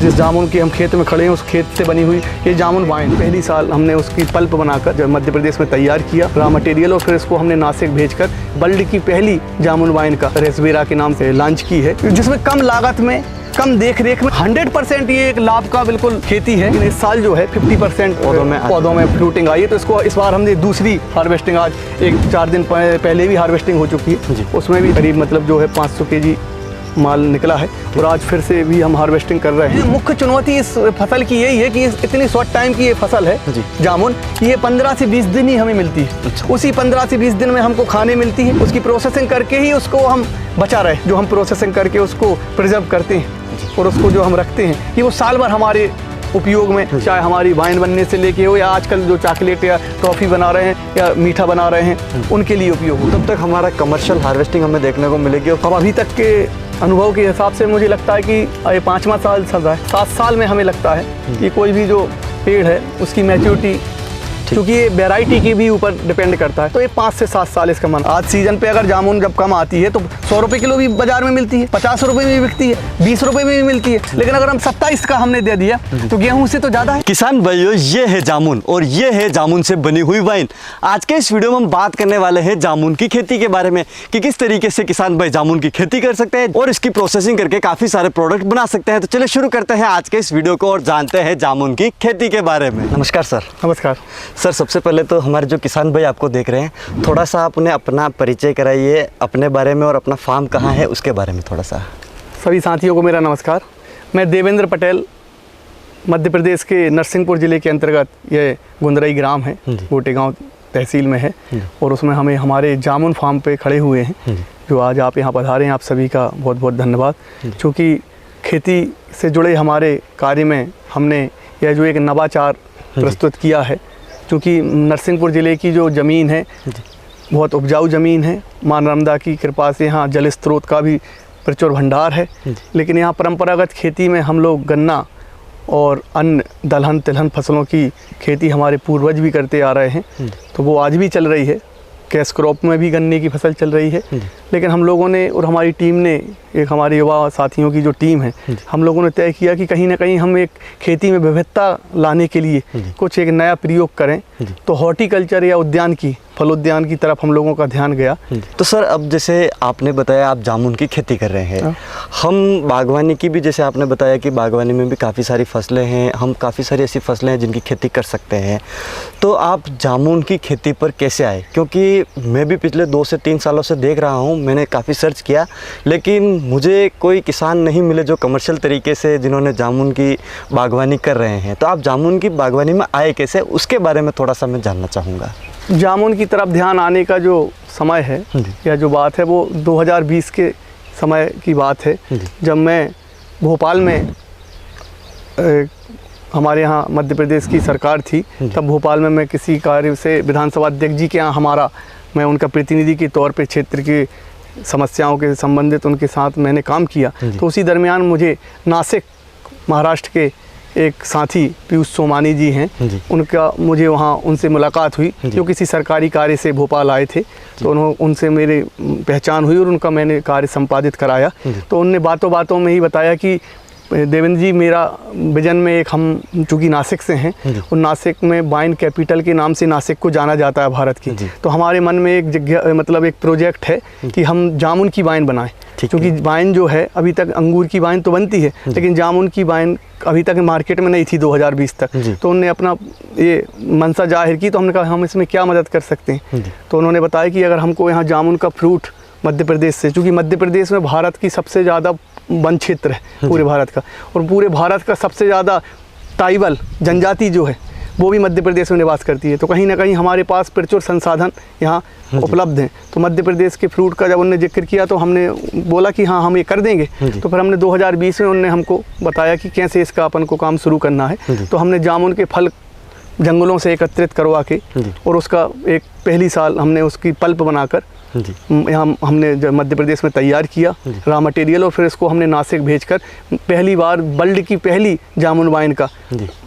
जिस जामुन के हम खेत में खड़े हैं उस खेत से बनी हुई ये जामुन वाइन पहली साल हमने उसकी पल्प बनाकर जब मध्य प्रदेश में तैयार किया रॉ मटेरियल, और फिर इसको हमने नासिक भेजकर वर्ल्ड की पहली जामुन वाइन का रेसबेरा के नाम से लॉन्च की है, जिसमें कम लागत में कम देख रेख में 100% ये एक लाभ का बिल्कुल खेती है। इस साल जो है 50% पौधों में फ्रूटिंग आई है, तो इसको इस बार हमने दूसरी हार्वेस्टिंग आज 1-4 दिन पहले भी हार्वेस्टिंग हो चुकी है, उसमें भी करीब मतलब जो है 500 kg माल निकला है, और आज फिर से भी हम हार्वेस्टिंग कर रहे हैं। मुख्य चुनौती इस फसल की यही है कि इतनी शॉर्ट टाइम की ये फसल है जामुन, ये 15 से 20 दिन ही हमें मिलती है। उसी 15 से 20 दिन में हमको खाने मिलती है, उसकी प्रोसेसिंग करके ही उसको हम बचा रहे, जो हम प्रोसेसिंग करके उसको प्रिजर्व करते हैं और उसको जो हम रखते हैं कि वो साल भर हमारे उपयोग में, चाहे हमारी वाइन बनने से लेके हो या आजकल जो चॉकलेट या टॉफ़ी बना रहे हैं या मीठा बना रहे हैं उनके लिए उपयोग हो। तब तक हमारा कमर्शियल हार्वेस्टिंग हमें देखने को मिलेगी। अब अभी तक के अनुभव के हिसाब से मुझे लगता है कि ये 5वां साल चल रहा है, 7 साल में हमें लगता है कि कोई भी जो पेड़ है उसकी मैच्योरिटी, क्योंकि ये वैरायटी के भी ऊपर डिपेंड करता है, तो ये 5 से 7 साल इसका मन। आज सीजन पे अगर जामुन जब कम आती है तो 100 रुपये किलो भी बाजार में मिलती है, 50 रुपये में भी बिकती है, 20 रुपये में भी मिलती है, लेकिन अगर हम 27 का हमने दे दिया तो गेहूं से तो ज़्यादा है। किसान भाइयों, ये है जामुन और ये है जामुन से बनी हुई वाइन। आज के इस वीडियो में हम बात करने वाले हैं जामुन की खेती के बारे में कि किस तरीके से किसान भाई जामुन की खेती कर सकते हैं और इसकी प्रोसेसिंग करके काफ़ी सारे प्रोडक्ट बना सकते हैं। तो चलिए शुरू करते हैं आज के इस वीडियो को और जानते हैं जामुन की खेती के बारे में। नमस्कार सर। नमस्कार सर, सबसे पहले तो हमारे जो किसान भाई आपको देख रहे हैं, थोड़ा सा आपने अपना परिचय कराइए अपने बारे में और अपना फार्म कहाँ है उसके बारे में थोड़ा सा। सभी साथियों को मेरा नमस्कार। मैं देवेंद्र पटेल, मध्य प्रदेश के नरसिंहपुर ज़िले के अंतर्गत ये गुंदरई ग्राम है, गोटेगांव तहसील में है, और उसमें हमें हमारे जामुन फार्म पे खड़े हुए हैं, जो आज आप यहाँ पधारे हैं। आप सभी का बहुत बहुत धन्यवाद। चूँकि खेती से जुड़े हमारे कार्य में हमने यह जो एक नवाचार प्रस्तुत किया है, क्योंकि नरसिंहपुर ज़िले की जो ज़मीन है बहुत उपजाऊ ज़मीन है, माँ नर्मदा की कृपा से यहाँ जल स्रोत का भी प्रचुर भंडार है, लेकिन यहाँ परंपरागत खेती में हम लोग गन्ना और अन्य दलहन तिलहन फसलों की खेती हमारे पूर्वज भी करते आ रहे हैं, तो वो आज भी चल रही है। कैश क्रॉप में भी गन्ने की फसल चल रही है, लेकिन हम लोगों ने और हमारी टीम ने, एक हमारे युवा साथियों की जो टीम है, हम लोगों ने तय किया कि कहीं ना कहीं हम एक खेती में विविधता लाने के लिए कुछ एक नया प्रयोग करें, तो हॉर्टिकल्चर या उद्यान की, फलोद्यान की तरफ हम लोगों का ध्यान गया। तो सर, अब जैसे आपने बताया आप जामुन की खेती कर रहे हैं, हम बागवानी की भी, जैसे आपने बताया कि बागवानी में भी काफ़ी सारी फसलें हैं, हम काफ़ी सारी ऐसी फसलें हैं जिनकी खेती कर सकते हैं, तो आप जामुन की खेती पर कैसे आए? क्योंकि मैं भी पिछले 2 से 3 सालों से देख रहा हूँ, मैंने काफ़ी सर्च किया, लेकिन मुझे कोई किसान नहीं मिले जो कमर्शियल तरीके से जिन्होंने जामुन की बागवानी कर रहे हैं। तो आप जामुन की बागवानी में आए कैसे, उसके बारे में थोड़ा सा मैं जानना चाहूँगा। जामुन की तरफ ध्यान आने का जो समय है या जो बात है वो 2020 के समय की बात है, जब मैं भोपाल में हमारे यहाँ मध्य प्रदेश की सरकार थी, तब भोपाल में मैं किसी कार्य से विधानसभा अध्यक्ष जी के यहाँ मैं उनका प्रतिनिधि के तौर पे क्षेत्र की समस्याओं के संबंधित उनके साथ मैंने काम किया। तो उसी दरमियान मुझे नासिक महाराष्ट्र के एक साथी पीयूष सोमानी जी हैं, मुझे वहाँ उनसे मुलाकात हुई, जो किसी सरकारी कार्य से भोपाल आए थे, तो उनसे मेरी पहचान हुई और उनका मैंने कार्य संपादित कराया। तो उनने बातों बातों में ही बताया कि देवेंद्र जी, मेरा विजन में एक, हम चूँकि नासिक से हैं और नासिक में वाइन कैपिटल के नाम से नासिक को जाना जाता है भारत की, तो हमारे मन में एक जगह मतलब एक प्रोजेक्ट है कि हम जामुन की वाइन बनाएं, क्योंकि वाइन जो है अभी तक अंगूर की वाइन तो बनती है, लेकिन जामुन की वाइन अभी तक मार्केट में नहीं थी 2020 तक। तो उन्होंने अपना ये मनसा जाहिर की, तो हमने कहा हम इसमें क्या मदद कर सकते हैं। तो उन्होंने बताया कि अगर हमको यहाँ जामुन का फ्रूट मध्य प्रदेश से, चूँकि मध्य प्रदेश में भारत की सबसे ज़्यादा वन क्षेत्र है पूरे भारत का, और पूरे भारत का सबसे ज़्यादा ट्राइबल जनजाति जो है वो भी मध्य प्रदेश में निवास करती है, तो कहीं ना कहीं हमारे पास प्रचुर संसाधन यहाँ उपलब्ध हैं। तो मध्य प्रदेश के फ्रूट का जब उन्होंने जिक्र किया तो हमने बोला कि हाँ हम ये कर देंगे। तो फिर हमने 2020 में उन्होंने हमको बताया कि कैसे इसका अपन को काम शुरू करना है। तो हमने जामुन के फल जंगलों से एकत्रित करवा के और उसका एक पहली साल हमने उसकी पल्प बनाकर यहाँ हमने जब मध्य प्रदेश में तैयार किया रॉ मटेरियल, और फिर इसको हमने नासिक भेजकर पहली बार वर्ल्ड की पहली जामुन वाइन का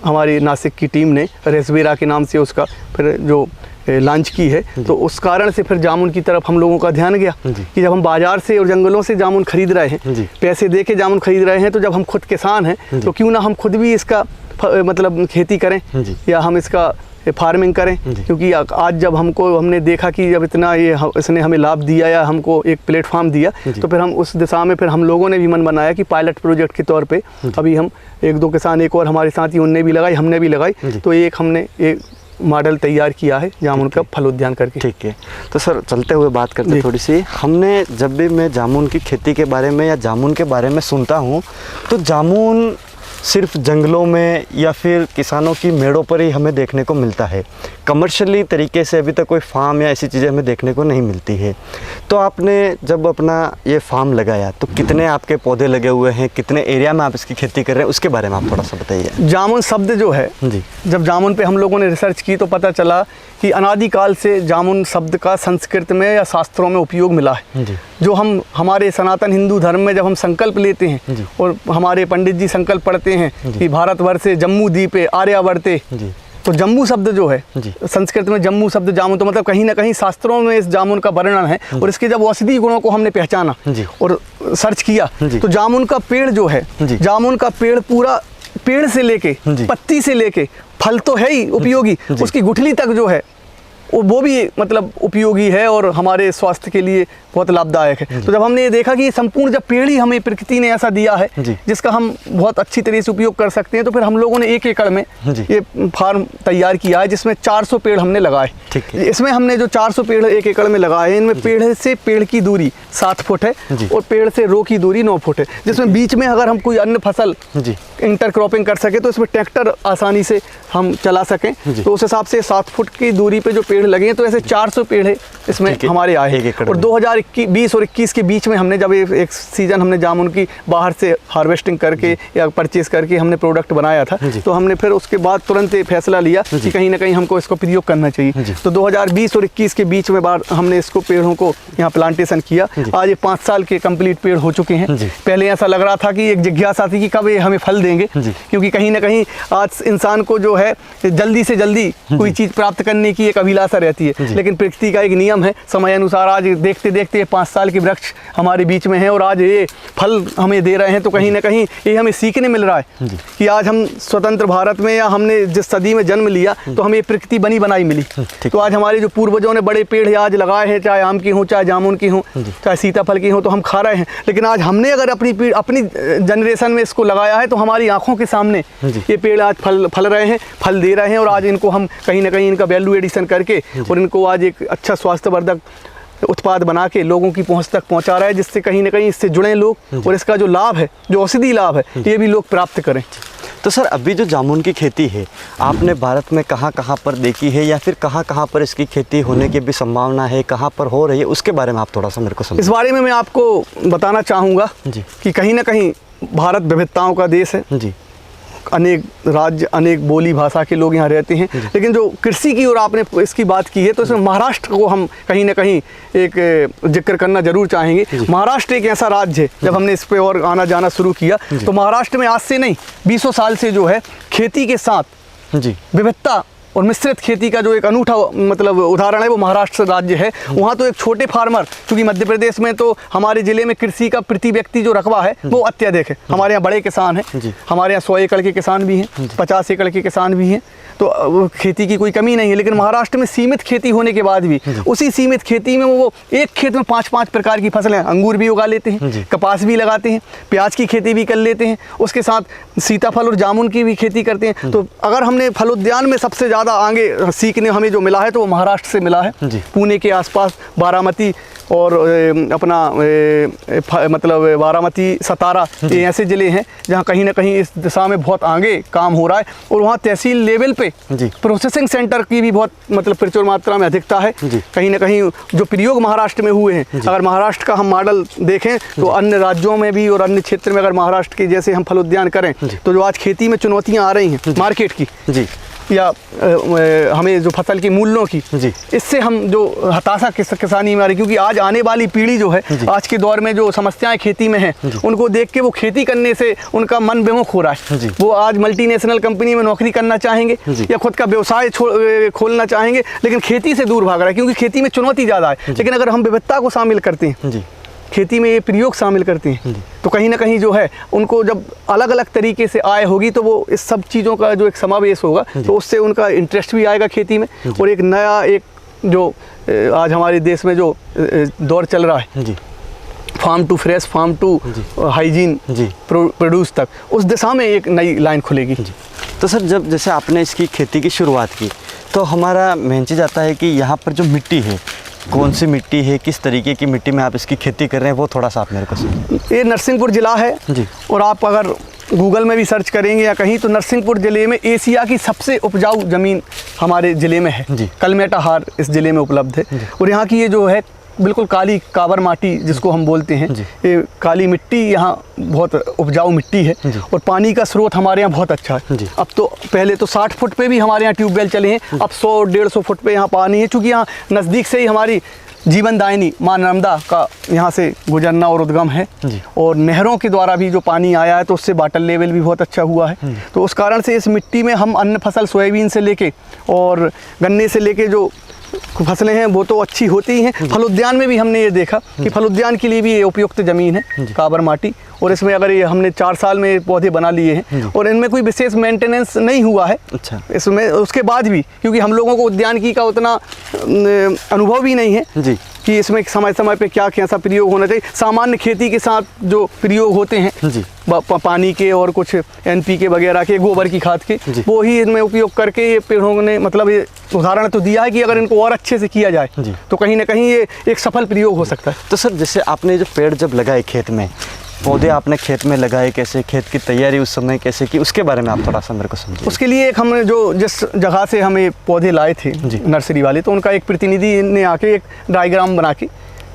हमारी नासिक की टीम ने रेसबेरा के नाम से उसका फिर जो लॉन्च की है, तो उस कारण से फिर जामुन की तरफ हम लोगों का ध्यान गया कि जब हम बाज़ार से और जंगलों से जामुन खरीद रहे हैं, पैसे दे के जामुन खरीद रहे हैं, तो जब हम खुद किसान हैं तो क्यों ना हम खुद भी इसका मतलब खेती करें या हम इसका फार्मिंग करें। क्योंकि आज जब हमने देखा कि जब इतना इसने हमें लाभ दिया या हमको एक प्लेटफॉर्म दिया, तो फिर हम उस दिशा में फिर हम लोगों ने भी मन बनाया कि पायलट प्रोजेक्ट के तौर पे अभी हम 1-2 किसान एक और हमारे साथी उनने भी लगाई, हमने भी लगाई, तो हमने एक मॉडल तैयार किया है जामुन का फल उद्यान करके। ठीक है, तो सर चलते हुए बात करते थोड़ी सी। हमने जब भी मैं जामुन की खेती के बारे में या जामुन के बारे में सुनता हूँ, तो जामुन सिर्फ जंगलों में या फिर किसानों की मेड़ों पर ही हमें देखने को मिलता है। कमर्शियली तरीके से अभी तक कोई फार्म या ऐसी चीज़ें हमें देखने को नहीं मिलती है। तो आपने जब अपना ये फार्म लगाया तो कितने आपके पौधे लगे हुए हैं, कितने एरिया में आप इसकी खेती कर रहे हैं, उसके बारे में आप थोड़ा सा बताइए। जामुन शब्द जो है जी, जब जामुन पे हम लोगों ने रिसर्च की तो पता चला कि अनादिकाल से जामुन शब्द का संस्कृत में या शास्त्रों में उपयोग मिला है। जो हम हमारे सनातन हिंदू धर्म में जब हम संकल्प लेते हैं और हमारे पंडित जी संकल्प पढ़ते हैं कि भारतवर्षे जम्मू द्वीपे आर्यावर्ते, तो जम्मू शब्द जो है संस्कृत में जम्मू शब्द जामुन, तो मतलब कहीं ना कहीं शास्त्रों में इस जामुन का वर्णन है। और इसके जब औषधि गुणों को हमने पहचाना और सर्च किया, तो जामुन का पेड़ जो है, जामुन का पेड़ पूरा पेड़ से लेके पत्ती से लेके फल तो है ही उपयोगी, उसकी गुठली तक जो है वो भी मतलब उपयोगी है और हमारे स्वास्थ्य के लिए बहुत लाभदायक है। तो जब हमने ये देखा कि ये संपूर्ण जब पेड़ ही हमें प्रकृति ने ऐसा दिया है जिसका हम बहुत अच्छी तरह से उपयोग कर सकते हैं, तो फिर हम लोगों ने 1 एकड़ में ये फार्म तैयार किया है जिसमें 400 पेड़ हमने लगाए। इसमें हमने जो 400 पेड़ 1 एकड़ में लगाए हैं, इनमें पेड़ से पेड़ की दूरी 7 फुट है और पेड़ से रो की दूरी 9 फुट है, जिसमें बीच में अगर हम कोई अन्य फसल इंटरक्रॉपिंग कर सके तो इसमें ट्रैक्टर आसानी से हम चला सकें। तो उस हिसाब से 7 फुट की दूरी पे जो पेड़ लगे हैं, तो ऐसे 400 पेड़ है इसमें हमारे आए हैं। और 2020 और 21 के बीच में हमने जब एक सीजन हमने जामुन की बाहर से हार्वेस्टिंग करके या परचेज करके हमने प्रोडक्ट बनाया था, तो हमने फिर उसके बाद तुरंत फैसला लिया कि कहीं ना कहीं हमको इसको प्रयोग करना चाहिए। तो 2020 और 21 के बीच में हमने इसको पेड़ों को यहाँ प्लांटेशन किया। आज ये 5 साल के कंप्लीट पेड़ हो चुके हैं। पहले ऐसा लग रहा था कि एक जिज्ञासा थी कि कब ये हमें फल देंगे, क्योंकि कहीं ना कहीं आज इंसान को जो है जल्दी से जल्दी कोई चीज़ प्राप्त करने की एक अभिलाषा रहती है, लेकिन प्रकृति का एक नियम है, समय अनुसार आज देखते देखते 5 साल के वृक्ष हमारे बीच में हैं और आज ये फल हमें दे रहे हैं। तो कहीं ना कहीं ये हमें सीखने मिल रहा है कि आज हम स्वतंत्र भारत में या हमने जिस सदी में जन्म लिया तो हमें प्रकृति बनी बनाई मिली। तो आज हमारे जो पूर्वजों ने बड़े पेड़ आज लगाए हैं, चाहे आम की हों, चाहे जामुन की हों, चाहे सीताफल की हों, तो हम खा रहे हैं। लेकिन आज हमने अगर अपनी जनरेशन में इसको लगाया है तो हमारी आंखों के सामने ये पेड़ आज फल रहे हैं, फल दे रहे हैं, और आज इनको हम कहीं ना कहीं इनका वैल्यू एडिशन करके और इनको आज एक अच्छा स्वास्थ्यवर्धक उत्पाद बना के लोगों की पहुंच तक पहुंचा रहा है, जिससे कहीं ना कहीं इससे जुड़े लोग और इसका जो लाभ है, जो औषधि लाभ है, ये भी लोग प्राप्त करें। तो सर अभी जो जामुन की खेती है आपने भारत में कहाँ कहाँ पर देखी है, या फिर कहाँ कहाँ पर इसकी खेती होने की भी संभावना है, कहाँ पर हो रही है, उसके बारे में आप थोड़ा सा मेरे को समझाइए। इस बारे में मैं आपको बताना चाहूँगा कि कहीं ना कहीं भारत विविधताओं का देश है जी। अनेक राज्य, अनेक बोली भाषा के लोग यहाँ रहते हैं, लेकिन जो कृषि की ओर आपने इसकी बात की है तो इसमें महाराष्ट्र को हम कहीं ना कहीं एक जिक्र करना जरूर चाहेंगे। महाराष्ट्र एक ऐसा राज्य है, जब हमने इस पे और आना जाना शुरू किया तो महाराष्ट्र में आज से नहीं 20 साल से जो है खेती के साथ विविधता और मिश्रित खेती का जो एक अनूठा मतलब उदाहरण है वो महाराष्ट्र राज्य है। वहाँ तो एक छोटे फार्मर, क्योंकि मध्य प्रदेश में तो हमारे ज़िले में कृषि का प्रति व्यक्ति जो रकबा है वो अत्यधिक है। हमारे यहाँ बड़े किसान हैं, हमारे यहाँ 100 एकड़ के किसान भी हैं, 50 एकड़ के किसान भी हैं, तो खेती की कोई कमी नहीं है। लेकिन महाराष्ट्र में सीमित खेती होने के बाद भी उसी सीमित खेती में वो एक खेत में 5-5 प्रकार की फसलें, अंगूर भी उगा लेते हैं, कपास भी लगाते हैं, प्याज की खेती भी कर लेते हैं, उसके साथ सीताफल और जामुन की भी खेती करते हैं। तो अगर हमने फल उद्यान में सबसे ज़्यादा आगे सीखने हमें जो मिला है तो वो महाराष्ट्र से मिला है। पुणे के आसपास बारामती और अपना मतलब बारामती, सतारा, ये ऐसे ज़िले हैं जहाँ कहीं ना कहीं इस दिशा में बहुत आगे काम हो रहा है। और वहाँ तहसील लेवल पे प्रोसेसिंग सेंटर की भी बहुत मतलब प्रचुर मात्रा में अधिकता है। कहीं ना कहीं जो प्रयोग महाराष्ट्र में हुए हैं, अगर महाराष्ट्र का हम मॉडल देखें तो अन्य राज्यों में भी और अन्य क्षेत्र में अगर महाराष्ट्र के जैसे हम फल उद्यान करें तो जो आज खेती में चुनौतियाँ आ रही हैं मार्केट की, या हमें जो फसल के मूल्यों की, जी। इससे हम जो हताशा किसानी में आ रही, क्योंकि आज आने वाली पीढ़ी जो है, आज के दौर में जो समस्याएं खेती में हैं, उनको देख के वो खेती करने से उनका मन विमुख हो रहा है। वो आज मल्टीनेशनल कंपनी में नौकरी करना चाहेंगे या खुद का व्यवसाय खोलना चाहेंगे, लेकिन खेती से दूर भाग रहा है, क्योंकि खेती में चुनौती ज़्यादा है। लेकिन अगर हम विविधता को शामिल करते हैं, खेती में ये प्रयोग शामिल करते हैं, तो कहीं ना कहीं जो है उनको जब अलग अलग तरीके से आय होगी, तो वो इस सब चीज़ों का जो एक समावेश होगा, तो उससे उनका इंटरेस्ट भी आएगा खेती में। और एक नया एक जो आज हमारे देश में जो दौर चल रहा है, farm to fresh, farm to hygiene produce तक, उस दिशा में एक नई लाइन खुलेगी। तो सर, जब जैसे आपने इसकी खेती की शुरुआत की, तो हमारा मेन चीज़ आता है कि यहाँ पर जो मिट्टी है, कौन सी मिट्टी है, किस तरीके की मिट्टी में आप इसकी खेती कर रहे हैं, वो थोड़ा सा आप मेरे को ये नरसिंहपुर ज़िला है जी। और आप अगर गूगल में भी सर्च करेंगे या कहीं, तो नरसिंहपुर ज़िले में एशिया की सबसे उपजाऊ ज़मीन हमारे ज़िले में है जी। कलमेटा हार इस ज़िले में उपलब्ध है। और यहाँ की ये जो है बिल्कुल काली काबर माटी जिसको हम बोलते हैं, ये काली मिट्टी यहाँ बहुत उपजाऊ मिट्टी है। और पानी का स्रोत हमारे यहाँ बहुत अच्छा है। अब तो पहले तो 60 फुट पे भी हमारे यहाँ ट्यूबवेल चले हैं, अब 100-150 फुट पे यहाँ पानी है, चूँकि यहाँ नज़दीक से ही हमारी जीवनदायिनी माँ नर्मदा का यहाँ से गुजरना और उद्गम है। और नहरों के द्वारा भी जो पानी आया है, तो उससे वाटर लेवल भी बहुत अच्छा हुआ है। तो उस कारण से इस मिट्टी में हम अन्य फसल सोयाबीन से लेके और गन्ने से लेके जो फसलें हैं वो तो अच्छी होती ही हैं। फल उद्यान में भी हमने ये देखा कि फल उद्यान के लिए भी ये उपयुक्त ज़मीन है, काबर माटी। और इसमें अगर ये हमने 4 साल में पौधे बना लिए हैं और इनमें कोई विशेष मेंटेनेंस नहीं हुआ है इसमें, उसके बाद भी, क्योंकि हम लोगों को उद्यानिकी का उतना अनुभव भी नहीं है जी कि इसमें समय समय पे क्या कैसा प्रयोग होना चाहिए। सामान्य खेती के साथ जो प्रयोग होते हैं जी, पानी के और कुछ NPK वगैरह के, गोबर की खाद के, वो ही इनमें उपयोग करके ये पेड़ों ने मतलब ये उदाहरण तो दिया है कि अगर इनको और अच्छे से किया जाए तो कहीं ना कहीं ये एक सफल प्रयोग हो सकता है। तो सर, जैसे आपने जो पेड़ जब लगाए खेत में, पौधे आपने खेत में लगाए, कैसे खेत की तैयारी उस समय कैसे की, उसके बारे में आप थोड़ा सा मेरे को समझिए। उसके लिए एक हमने जो जिस जगह से हमें पौधे लाए थे नर्सरी वाले, तो उनका एक प्रतिनिधि ने आके एक डायग्राम बना के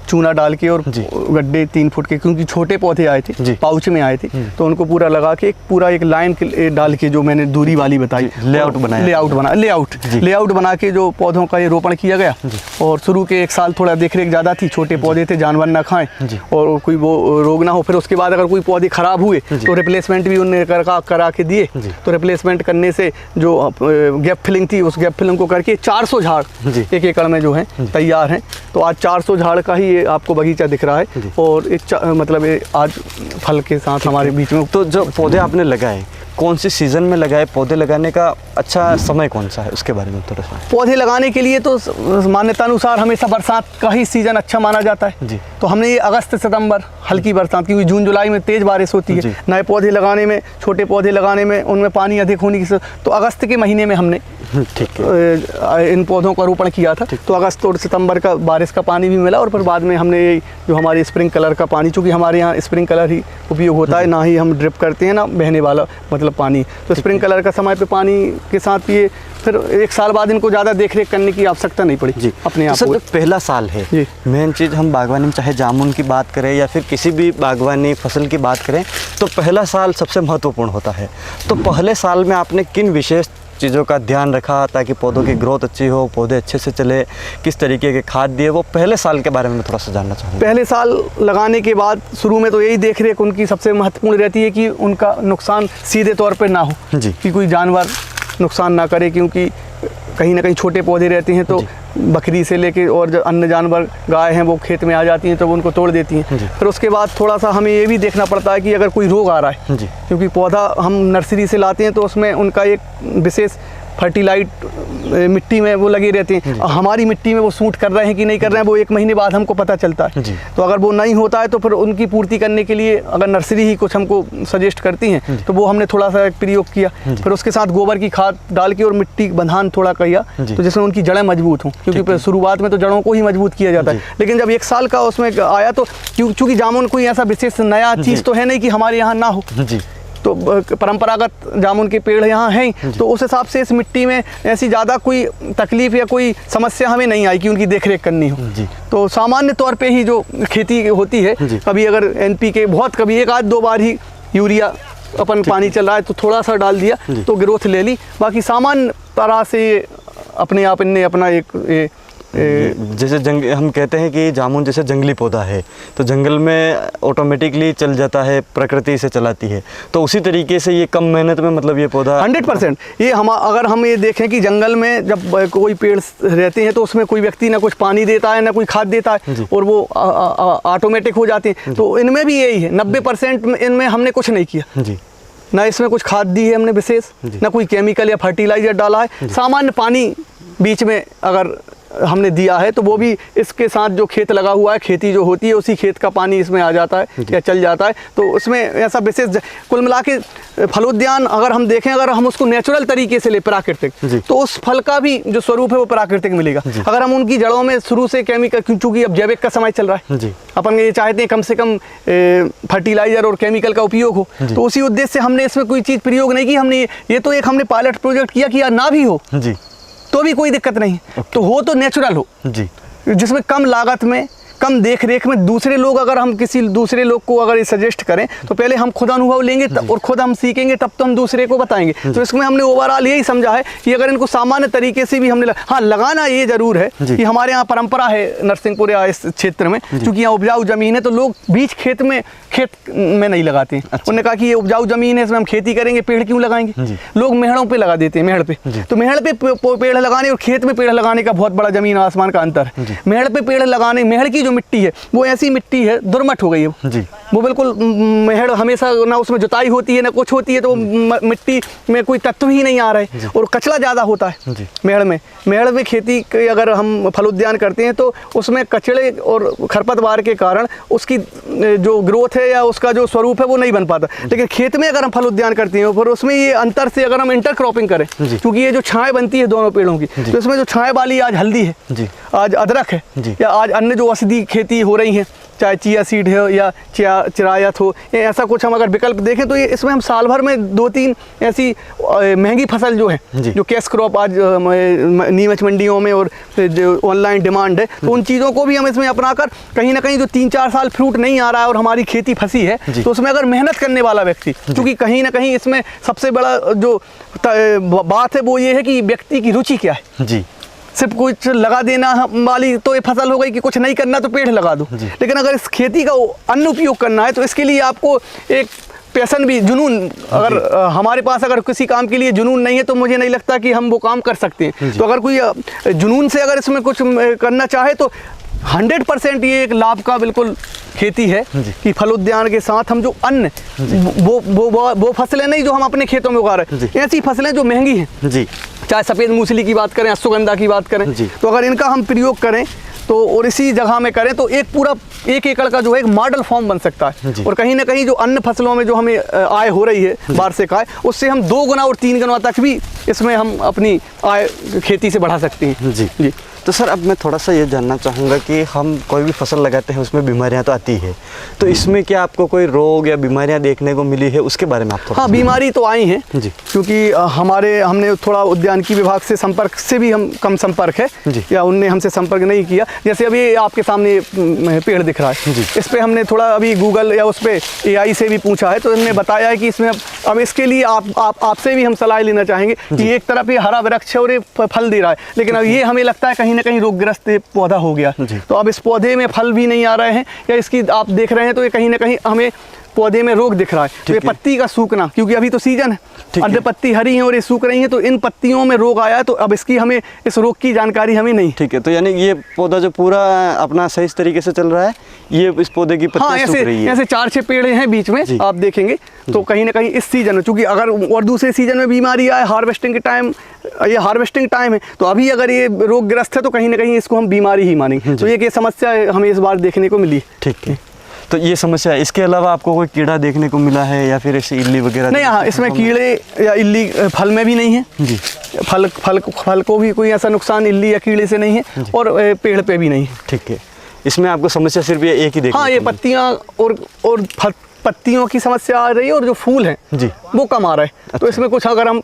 चूना डाल के और गड्ढे 3 फुट के, क्योंकि छोटे पौधे आए थे, पाउच में आए थे, तो उनको पूरा लगा के पूरा एक लाइन डाल के, जो मैंने दूरी वाली बताई, लेआउट बना के जो पौधों का ये रोपण किया गया। और शुरू के 1 साल थोड़ा देख रेख ज़्यादा थी, छोटे पौधे थे, जानवर ना खाएं और कोई वो रोग ना हो। फिर उसके बाद अगर कोई पौधे ख़राब हुए तो रिप्लेसमेंट भी उनने करा के दिए। तो रिप्लेसमेंट करने से जो गैप फिलिंग थी, उस गैप फिलिंग को करके 400 झाड़ 1 एकड़ में जो है तैयार हैं। तो आज 400 झाड़ का ही आपको बगीचा दिख रहा है और एक मतलब आज फल के साथ हमारे बीच में। तो जो पौधे आपने लगाए, कौन सी सीज़न में लगाए? पौधे लगाने का अच्छा समय कौन सा है, उसके बारे में थोड़ा सा। पौधे लगाने के लिए तो मान्यता अनुसार हमेशा बरसात का ही सीज़न अच्छा माना जाता है जी। तो हमने ये अगस्त सितंबर हल्की बरसात, क्योंकि जून जुलाई में तेज़ बारिश होती है, नए पौधे लगाने में, छोटे पौधे लगाने में उनमें पानी अधिक होने की, तो अगस्त के महीने में हमने इन पौधों का रोपण किया था। तो अगस्त और सितंबर का बारिश का पानी भी मिला और फिर बाद में हमने जो हमारे स्प्रिंकलर का पानी, चूँकि हमारे यहाँ स्प्रिंकलर ही उपयोग होता है, ना ही हम ड्रिप करते हैं ना बहने वाला मतलब पानी, तो स्प्रिंकलर का समय पे पानी के साथ ये फिर 1 साल बाद इनको ज़्यादा देख रेख करने की आवश्यकता नहीं पड़ी जी अपने आप। तो पहला साल है, मेन चीज़ हम बागवानी में चाहे जामुन की बात करें या फिर किसी भी बागवानी फसल की बात करें, तो पहला साल सबसे महत्वपूर्ण होता है। तो पहले साल में आपने किन विशेष चीज़ों का ध्यान रखा ताकि पौधों की ग्रोथ अच्छी हो, पौधे अच्छे से चले, किस तरीके के खाद दिए, वो पहले साल के बारे में थोड़ा सा जानना चाहूँगा। पहले साल लगाने के बाद शुरू में तो यही देख रेख उनकी सबसे महत्वपूर्ण रहती है कि उनका नुकसान सीधे तौर पे ना हो जी, कि कोई जानवर नुकसान ना करे, क्योंकि कहीं ना कहीं छोटे पौधे रहते हैं तो बकरी से लेके और जो अन्य जानवर गाय हैं वो खेत में आ जाती हैं तो वो उनको तोड़ देती हैं। फिर उसके बाद थोड़ा सा हमें ये भी देखना पड़ता है कि अगर कोई रोग आ रहा है, क्योंकि पौधा हम नर्सरी से लाते हैं तो उसमें उनका एक विशेष फर्टिलाइट मिट्टी में वो लगे रहते हैं, हमारी मिट्टी में वो सूट कर रहे हैं कि नहीं कर रहे हैं वो 1 महीने बाद हमको पता चलता है। तो अगर वो नहीं होता है तो फिर उनकी पूर्ति करने के लिए अगर नर्सरी ही कुछ हमको सजेस्ट करती हैं तो वो हमने थोड़ा सा प्रयोग किया। फिर उसके साथ गोबर की खाद डाल के और मिट्टी बंधान थोड़ा किया, तो जिसमें उनकी जड़ें मजबूत हों, क्योंकि शुरुआत में तो जड़ों को ही मजबूत किया जाता है। लेकिन जब 1 साल का उसमें आया तो चूँकि जामुन कोई ऐसा विशेष नया चीज़ तो है नहीं कि हमारे यहाँ ना हो, तो परंपरागत जामुन के पेड़ यहाँ हैं, तो उस हिसाब से इस मिट्टी में ऐसी ज़्यादा कोई तकलीफ़ या कोई समस्या हमें नहीं आई कि उनकी देखरेख करनी हो। तो सामान्य तौर पे ही जो खेती होती है, कभी अगर NPK बहुत, कभी 1 आध 2 बार ही यूरिया अपन पानी चल रहा है तो थोड़ा सा डाल दिया तो ग्रोथ ले ली, बाकी सामान्य तरह से अपने आप इनने अपना एक जैसे हम कहते हैं कि जामुन जैसे जंगली पौधा है, तो जंगल में ऑटोमेटिकली चल जाता है, प्रकृति से चलाती है, तो उसी तरीके से ये कम मेहनत में मतलब ये पौधा 100% ये अगर हम ये देखें कि जंगल में जब कोई पेड़ रहते हैं तो उसमें कोई व्यक्ति ना कुछ पानी देता है ना कोई खाद देता है और वो ऑटोमेटिक हो जाते हैं, तो इनमें भी यही है। 90% इनमें हमने कुछ नहीं किया जी, ना इसमें कुछ खाद दी है हमने विशेष, ना कोई केमिकल या फर्टिलाइजर डाला है, सामान्य पानी बीच में अगर हमने दिया है तो वो भी इसके साथ जो खेत लगा हुआ है, खेती जो होती है उसी खेत का पानी इसमें आ जाता है या चल जाता है, तो उसमें ऐसा विशेष कुल मिला के फलोद्यान अगर हम देखें, अगर हम उसको नेचुरल तरीके से ले प्राकृतिक, तो उस फल का भी जो स्वरूप है वो प्राकृतिक मिलेगा। अगर हम उनकी जड़ों में शुरू से केमिकल, चूँकि अब जैविक का समय चल रहा है, अपन ये चाहते हैं कम से कम फर्टिलाइजर और केमिकल का उपयोग हो, तो उसी उद्देश्य से हमने इसमें कोई चीज़ प्रयोग नहीं की। हमने ये तो एक हमने पायलट प्रोजेक्ट किया कि ना भी हो तो भी कोई दिक्कत नहीं, तो हो तो नेचुरल हो जी, जिसमें कम लागत में कम देख रेख में दूसरे लोग, अगर हम किसी दूसरे लोग को अगर ये सजेस्ट करें तो पहले हम खुद अनुभव लेंगे और खुद हम सीखेंगे, तब तो हम दूसरे को बताएंगे। तो इसमें हमने ओवरऑल यही समझा है कि अगर इनको सामान्य तरीके से भी हमने हाँ लगाना ये जरूर है कि हमारे यहाँ परंपरा है नरसिंहपुर या इस क्षेत्र में, क्योंकि यहाँ उपजाऊ जमीन है तो लोग बीच खेत में नहीं लगाते हैं। उन्होंने कहा कि ये उपजाऊ जमीन है, इसमें हम खेती करेंगे, पेड़ क्यों लगाएंगे? लोग मेहड़ों पे लगा देते हैं, मेहड़ पे, तो मेहड़ पे पेड़ लगाने और खेत में पेड़ लगाने का बहुत बड़ा जमीन आसमान का अंतर है। मेहड़ पे पेड़ लगाने, मेहड़ की जो मिट्टी है वो ऐसी मिट्टी है, दुर्मट हो गई है जी, वो बिल्कुल मेहड़ हमेशा ना उसमें जुताई होती है ना कुछ होती है, तो मिट्टी में कोई तत्व ही नहीं आ रहे और कचरा ज़्यादा होता है मेहड़ में। मेहड़ में खेती अगर हम फलोद्यान करते हैं तो उसमें कचड़े और खरपतवार के कारण उसकी जो ग्रोथ है या उसका जो स्वरूप है वो नहीं बन पाता। लेकिन खेत में अगर हम फलोद्यान करते हैं फिर उसमें ये अंतर से अगर हम इंटरक्रॉपिंग करें, क्योंकि ये जो छाएं बनती है दोनों पेड़ों की, तो इसमें जो छाएं वाली आज हल्दी है, आज अदरक है, या आज अन्य जो औषधि खेती हो रही है, चाहे चिया सीड है या चिरायत हो, ऐसा कुछ हम अगर विकल्प देखें तो ये इसमें हम साल भर में 2-3 ऐसी महंगी फसल जो है, जो कैश क्रॉप आज नीमच मंडियों में और जो ऑनलाइन डिमांड है, तो उन चीज़ों को भी हम इसमें अपनाकर कहीं ना कहीं जो 3-4 साल फ्रूट नहीं आ रहा है और हमारी खेती फंसी है, तो उसमें अगर मेहनत करने वाला व्यक्ति, क्योंकि कहीं ना कहीं इसमें सबसे बड़ा जो बात है वो ये है कि व्यक्ति की रुचि क्या है जी। सिर्फ कुछ लगा देना वाली तो ये फसल हो गई कि कुछ नहीं करना तो पेड़ लगा दो, लेकिन अगर इस खेती का अन्न उपयोग करना है तो इसके लिए आपको एक पैशन भी, जुनून, अगर हमारे पास अगर किसी काम के लिए जुनून नहीं है तो मुझे नहीं लगता कि हम वो काम कर सकते हैं। तो अगर कोई जुनून से अगर इसमें कुछ करना चाहे तो 100% ये एक लाभ का बिल्कुल खेती है कि फलोद्यान के साथ हम जो अन्न वो फसलें नहीं जो हम अपने खेतों में उगा रहे हैं, ऐसी फसलें जो महंगी हैं जी, चाहे सफ़ेद मूसली की बात करें, अश्वगंधा की बात करें, तो अगर इनका हम प्रयोग करें तो और इसी जगह में करें तो एक पूरा 1 एकड़ का जो है एक मॉडल फॉर्म बन सकता है। और कहीं ना कहीं जो अन्य फसलों में जो हमें आय हो रही है वार्षिक आय, उससे हम 2 गुना और 3 गुना तक भी इसमें हम अपनी आय खेती से बढ़ा सकते हैं जी। तो सर अब मैं थोड़ा सा ये जानना चाहूँगा कि हम कोई भी फसल लगाते हैं उसमें बीमारियाँ तो आती है, तो इसमें क्या आपको कोई रोग या बीमारियाँ देखने को मिली है, उसके बारे में आप थोड़ा? हाँ, बीमारी तो आई हैं जी, क्योंकि हमने थोड़ा उद्यानिकी विभाग से संपर्क से भी हम कम संपर्क है या उनने हमसे संपर्क नहीं किया। जैसे अभी आपके सामने पेड़ दिख रहा है, इस पर हमने थोड़ा अभी गूगल या उस पर AI से भी पूछा है, तो उन्होंने बताया है कि इसमें अब इसके लिए आपसे भी हम सलाह लेना चाहेंगे कि एक तरफ ये हरा वृक्ष है और ये फल दे रहा है, लेकिन अब ये हमें लगता है कहीं ना कहीं रोगग्रस्त पौधा हो गया, तो अब इस पौधे में फल भी नहीं आ रहे हैं या इसकी आप देख रहे हैं तो ये कहीं ना कहीं हमें पौधे में रोग दिख रहा है। तो ये पत्ती का सूखना, क्योंकि अभी तो सीजन है, अंदर पत्ती हरी है और ये सूख रही है, तो इन पत्तियों में रोग आया है, तो अब इसकी हमें इस रोग की जानकारी हमें नहीं। ठीक है, तो यानी ये पौधा जो पूरा अपना सही तरीके से चल रहा है, ये इस पौधे की पत्तियां सूख रही है। ऐसे 4-6 पेड़ हैं बीच में, आप देखेंगे तो कहीं ना कहीं इस सीजन में, चूंकि अगर और दूसरे सीजन में बीमारी आए, हार्वेस्टिंग के टाइम, ये हार्वेस्टिंग टाइम है, तो अभी अगर ये रोगग्रस्त है तो कहीं ना कहीं इसको हम बीमारी ही मानेंगे। तो ये समस्या हमें इस बार देखने को मिली। ठीक है, तो ये समस्या है। इसके अलावा आपको कोई कीड़ा देखने को मिला है या फिर ऐसे इल्ली वगैरह? नहीं, हाँ, इसमें कीड़े या इल्ली फल में भी नहीं है जी, फल को भी कोई ऐसा नुकसान इल्ली या कीड़े से नहीं है और पेड़ पे भी नहीं है। ठीक है, इसमें आपको समस्या सिर्फ ये एक ही देखने? हाँ, ये पत्तियाँ और पत्तियों की समस्या आ रही है और जो फूल हैं जी वो कम आ रहा है। अच्छा। तो इसमें कुछ अगर हम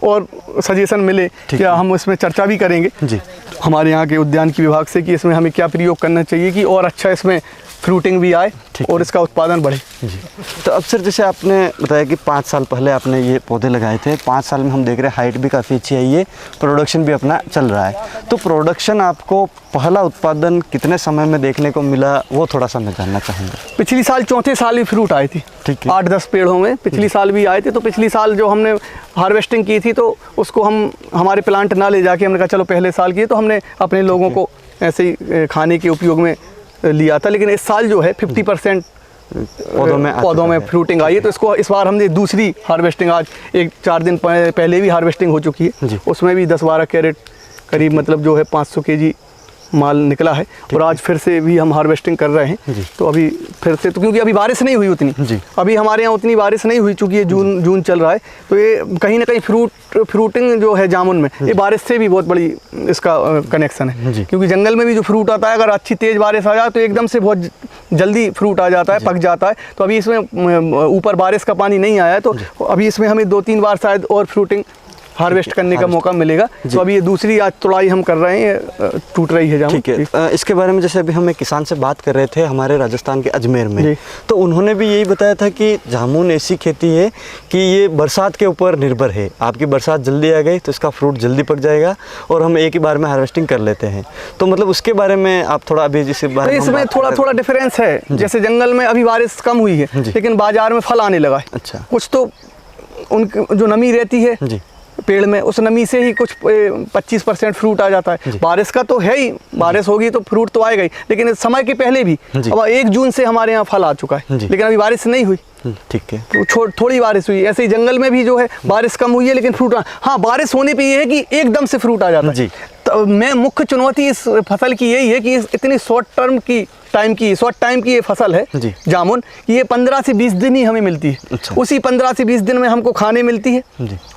और सजेशन मिले या हम इसमें चर्चा भी करेंगे जी हमारे यहाँ के उद्यान की विभाग से कि इसमें हमें क्या प्रयोग करना चाहिए कि और अच्छा इसमें फ्रूटिंग भी आए और इसका उत्पादन बढ़े। जी। तो अब सर जैसे आपने बताया कि 5 साल पहले आपने ये पौधे लगाए थे, 5 साल में हम देख रहे हैं हाइट भी काफ़ी अच्छी आई है, प्रोडक्शन भी अपना चल रहा है। तो प्रोडक्शन आपको पहला उत्पादन कितने समय में देखने को मिला, वो थोड़ा सा मैं जानना चाहूँगा। पिछली साल चौथे साल भी फ्रूट आए थे, ठीक है। 8-10 पेड़ों में पिछली साल भी आए थे। तो पिछली साल जो हमने हार्वेस्टिंग की थी तो उसको हम हमारे प्लांट ना ले जाके हमने कहा चलो पहले साल किए, तो हमने अपने लोगों को ऐसे ही खाने के उपयोग में लिया था। लेकिन इस साल जो है 50% पौधों में फ्रूटिंग आई है। तो इसको इस बार हमने दूसरी हार्वेस्टिंग, आज 4 दिन पहले भी हार्वेस्टिंग हो चुकी है, उसमें भी 10-12 कैरेट करीब मतलब जो है 500 kg माल निकला है। और आज फिर से भी हम हार्वेस्टिंग कर रहे हैं। तो अभी फिर से, तो क्योंकि अभी बारिश नहीं हुई उतनी, अभी हमारे यहाँ उतनी बारिश नहीं हुई, चूँकि ये जून चल रहा है। तो ये कहीं ना कहीं फ्रूटिंग जो है जामुन में, ये बारिश से भी बहुत बड़ी इसका कनेक्शन है। क्योंकि जंगल में भी जो फ्रूट आता है, अगर अच्छी तेज़ बारिश आ जाए तो एकदम से बहुत जल्दी फ्रूट आ जाता है, पक जाता है। तो अभी इसमें ऊपर बारिश का पानी नहीं आया है, तो अभी इसमें हमें 2-3 बार शायद और फ्रूटिंग हार्वेस्ट करने का मौका मिलेगा। तो अभी ये दूसरी आज तुड़ाई हम कर रहे हैं, टूट रही है जामुन। ठीक है। इसके बारे में जैसे अभी हम एक किसान से बात कर रहे थे हमारे राजस्थान के अजमेर में, तो उन्होंने भी यही बताया था कि जामुन ऐसी खेती है कि ये बरसात के ऊपर निर्भर है। आपकी बरसात जल्दी आ गई तो इसका फ्रूट जल्दी पक जाएगा और हम एक ही बार में हार्वेस्टिंग कर लेते हैं। तो मतलब उसके बारे में आप थोड़ा अभी जिस बारे में, इसमें थोड़ा डिफरेंस है। जैसे जंगल में अभी बारिश कम हुई है, लेकिन बाजार में फल आने लगा है। अच्छा। कुछ तो उनकी जो नमी रहती है पेड़ में, उस नमी से ही कुछ 25% फ्रूट आ जाता है। बारिश का तो है ही, बारिश होगी तो फ्रूट तो आएगा ही। लेकिन समय के पहले भी अब 1 जून से हमारे यहाँ फल आ चुका है, लेकिन अभी बारिश नहीं हुई। ठीक है। तो थोड़ी बारिश हुई। ऐसे ही जंगल में भी जो है बारिश कम हुई है, लेकिन फ्रूट, हाँ बारिश होने पे ये है कि एकदम से फ्रूट आ जाता है। तो मैं मुख्य चुनौती इस फसल की यही है कि इतनी शॉर्ट टाइम की ये फसल है जामुन, ये 15 से 20 दिन ही हमें मिलती है। अच्छा। उसी 15 से 20 दिन में हमको खाने मिलती है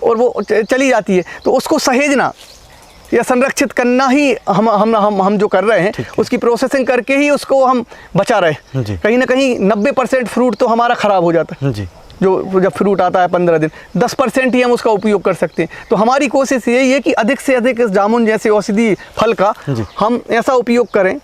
और वो चली जाती है। तो उसको सहेजना या संरक्षित करना ही हम जो कर रहे हैं, उसकी प्रोसेसिंग करके ही उसको हम बचा रहे हैं। कहीं ना कहीं 90% फ्रूट तो हमारा ख़राब हो जाता है। जो जब फ्रूट आता है 15 दिन, 10% ही हम उसका उपयोग कर सकते हैं। तो हमारी कोशिश यही है कि अधिक से अधिक इस जामुन जैसे औषधि फल का हम ऐसा उपयोग करें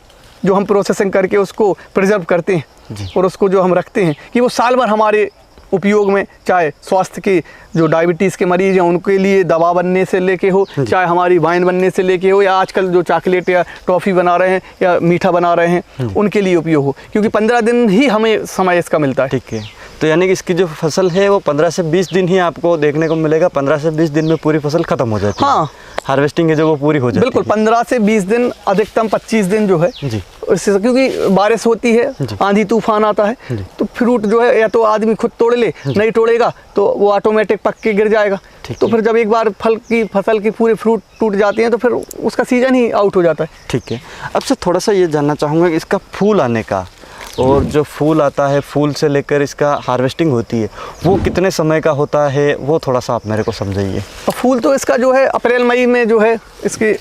जो हम प्रोसेसिंग करके उसको प्रिजर्व करते हैं और उसको जो हम रखते हैं कि वो साल भर हमारे उपयोग में, चाहे स्वास्थ्य के जो डायबिटीज़ के मरीज़ हैं उनके लिए दवा बनने से लेके हो, चाहे हमारी वाइन बनने से लेके हो, या आजकल जो चॉकलेट या टॉफ़ी बना रहे हैं या मीठा बना रहे हैं उनके लिए उपयोग हो, क्योंकि 15 दिन ही हमें समय इसका मिलता है। ठीक है। तो यानी कि इसकी जो फसल है वो 15 से 20 दिन ही आपको देखने को मिलेगा। 15 से 20 दिन में पूरी फसल खत्म हो जाती है। हाँ, हार्वेस्टिंग है जो वो पूरी हो जाती है। बिल्कुल 15 से 20 दिन, अधिकतम 25 दिन जो है, क्योंकि बारिश होती है, आंधी तूफान आता है, तो फ्रूट जो है या तो आदमी खुद तोड़ ले, नहीं तोड़ेगा तो वो ऑटोमेटिक पक के गिर जाएगा। तो फिर जब एक बार फसल की पूरे फ्रूट टूट जाती हैं तो फिर उसका सीजन ही आउट हो जाता है। ठीक है। अब से थोड़ा सा ये जानना चाहूँगा कि इसका फूल आने का, और जो फूल आता है, फूल से लेकर इसका हार्वेस्टिंग होती है, वो कितने समय का होता है, वो थोड़ा सा आप मेरे को समझाइए। फूल तो इसका जो है अप्रैल मई में जो है इसके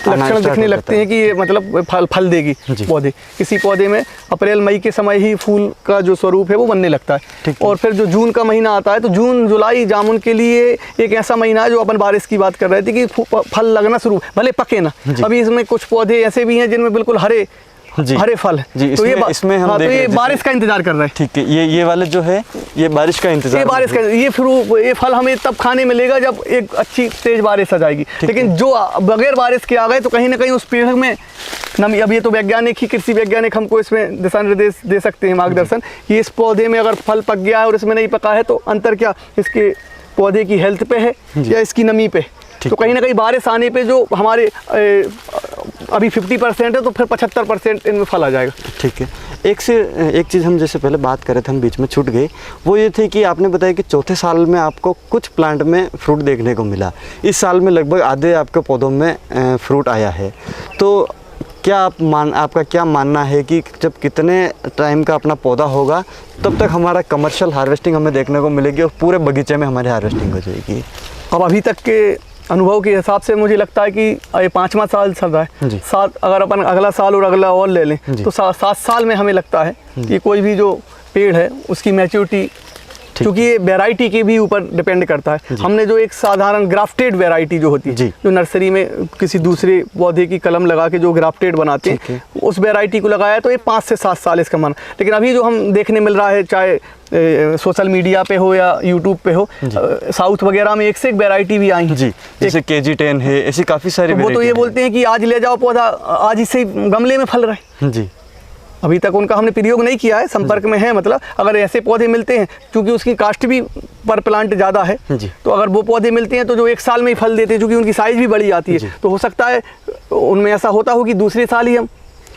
लक्षण दिखने लगते हैं कि ये मतलब फल देगी पौधे। किसी पौधे में अप्रैल मई के समय ही फूल का जो स्वरूप है वो बनने लगता है। और फिर जो जून का महीना आता है, तो जून जुलाई जामुन के लिए एक ऐसा महीना है जो अपन बारिश की बात कर रहे थे कि फल लगना शुरू, भले पके ना। अभी इसमें कुछ पौधे ऐसे भी हैं जिनमें बिल्कुल हरे फल है। तो इसमें हम तो ये बारिश का इंतजार कर रहे हैं। ठीक है। ये वाले जो है ये बारिश का इंतजार, ये फल हमें तब खाने मिलेगा जब एक अच्छी तेज बारिश आ जाएगी। लेकिन जो बगैर बारिश के आ गए तो कहीं ना कहीं उस पेड़ में नमी, अब ये तो वैज्ञानिक ही, कृषि वैज्ञानिक हमको इसमें दिशा निर्देश दे सकते हैं, मार्गदर्शन, कि इस पौधे में अगर फल पक गया है और इसमें नहीं पका है तो अंतर क्या इसके पौधे की हेल्थ पे है या इसकी नमी पे। तो कहीं ना कहीं बारिश आने पे जो हमारे अभी 50% है तो फिर 75% इनमें फल आ जाएगा। ठीक है। एक चीज़ हम जैसे पहले बात कर रहे थे, हम बीच में छूट गए, वो ये थी कि आपने बताया कि चौथे साल में आपको कुछ प्लांट में फ्रूट देखने को मिला। इस साल में लगभग आधे आपके पौधों में फ्रूट आया है। तो क्या आपका क्या मानना है कि जब कितने टाइम का अपना पौधा होगा तब तक हमारा कमर्शियल हार्वेस्टिंग हमें देखने को मिलेगी और पूरे बगीचे में हमारी हार्वेस्टिंग हो जाएगी? अब अभी तक के अनुभव के हिसाब से मुझे लगता है कि ये 5वां साल चल रहा है। अगर अपन अगला साल और अगला और ले लें तो 7 साल में हमें लगता है कि कोई भी जो पेड़ है उसकी मैच्योरिटी क्योंकि ये वैरायटी के भी ऊपर डिपेंड करता है। हमने जो एक साधारण ग्राफ्टेड वैरायटी जो होती है, जो नर्सरी में किसी दूसरे पौधे की कलम लगा के जो ग्राफ्टेड बनाते हैं, उस वैरायटी को लगाया तो ये 5 से 7 साल इसका मन। लेकिन अभी जो हम देखने मिल रहा है, चाहे सोशल मीडिया पे हो या यूट्यूब पे हो, साउथ वगैरह में एक से एक वैरायटी भी आई है जी, जैसे KG10 है, ऐसी काफ़ी सारी वो तो ये बोलते हैं कि आज ले जाओ पौधा, आज इसे गमले में फल रहे हैं जी। अभी तक उनका हमने प्रयोग नहीं किया है, संपर्क में है। मतलब अगर ऐसे पौधे मिलते हैं, क्योंकि उसकी कास्ट भी पर प्लांट ज़्यादा है, तो अगर वो पौधे मिलते हैं तो जो 1 साल में ही फल देते हैं, क्योंकि उनकी साइज़ भी बड़ी आती है, तो हो सकता है उनमें ऐसा होता हो कि दूसरे साल ही हम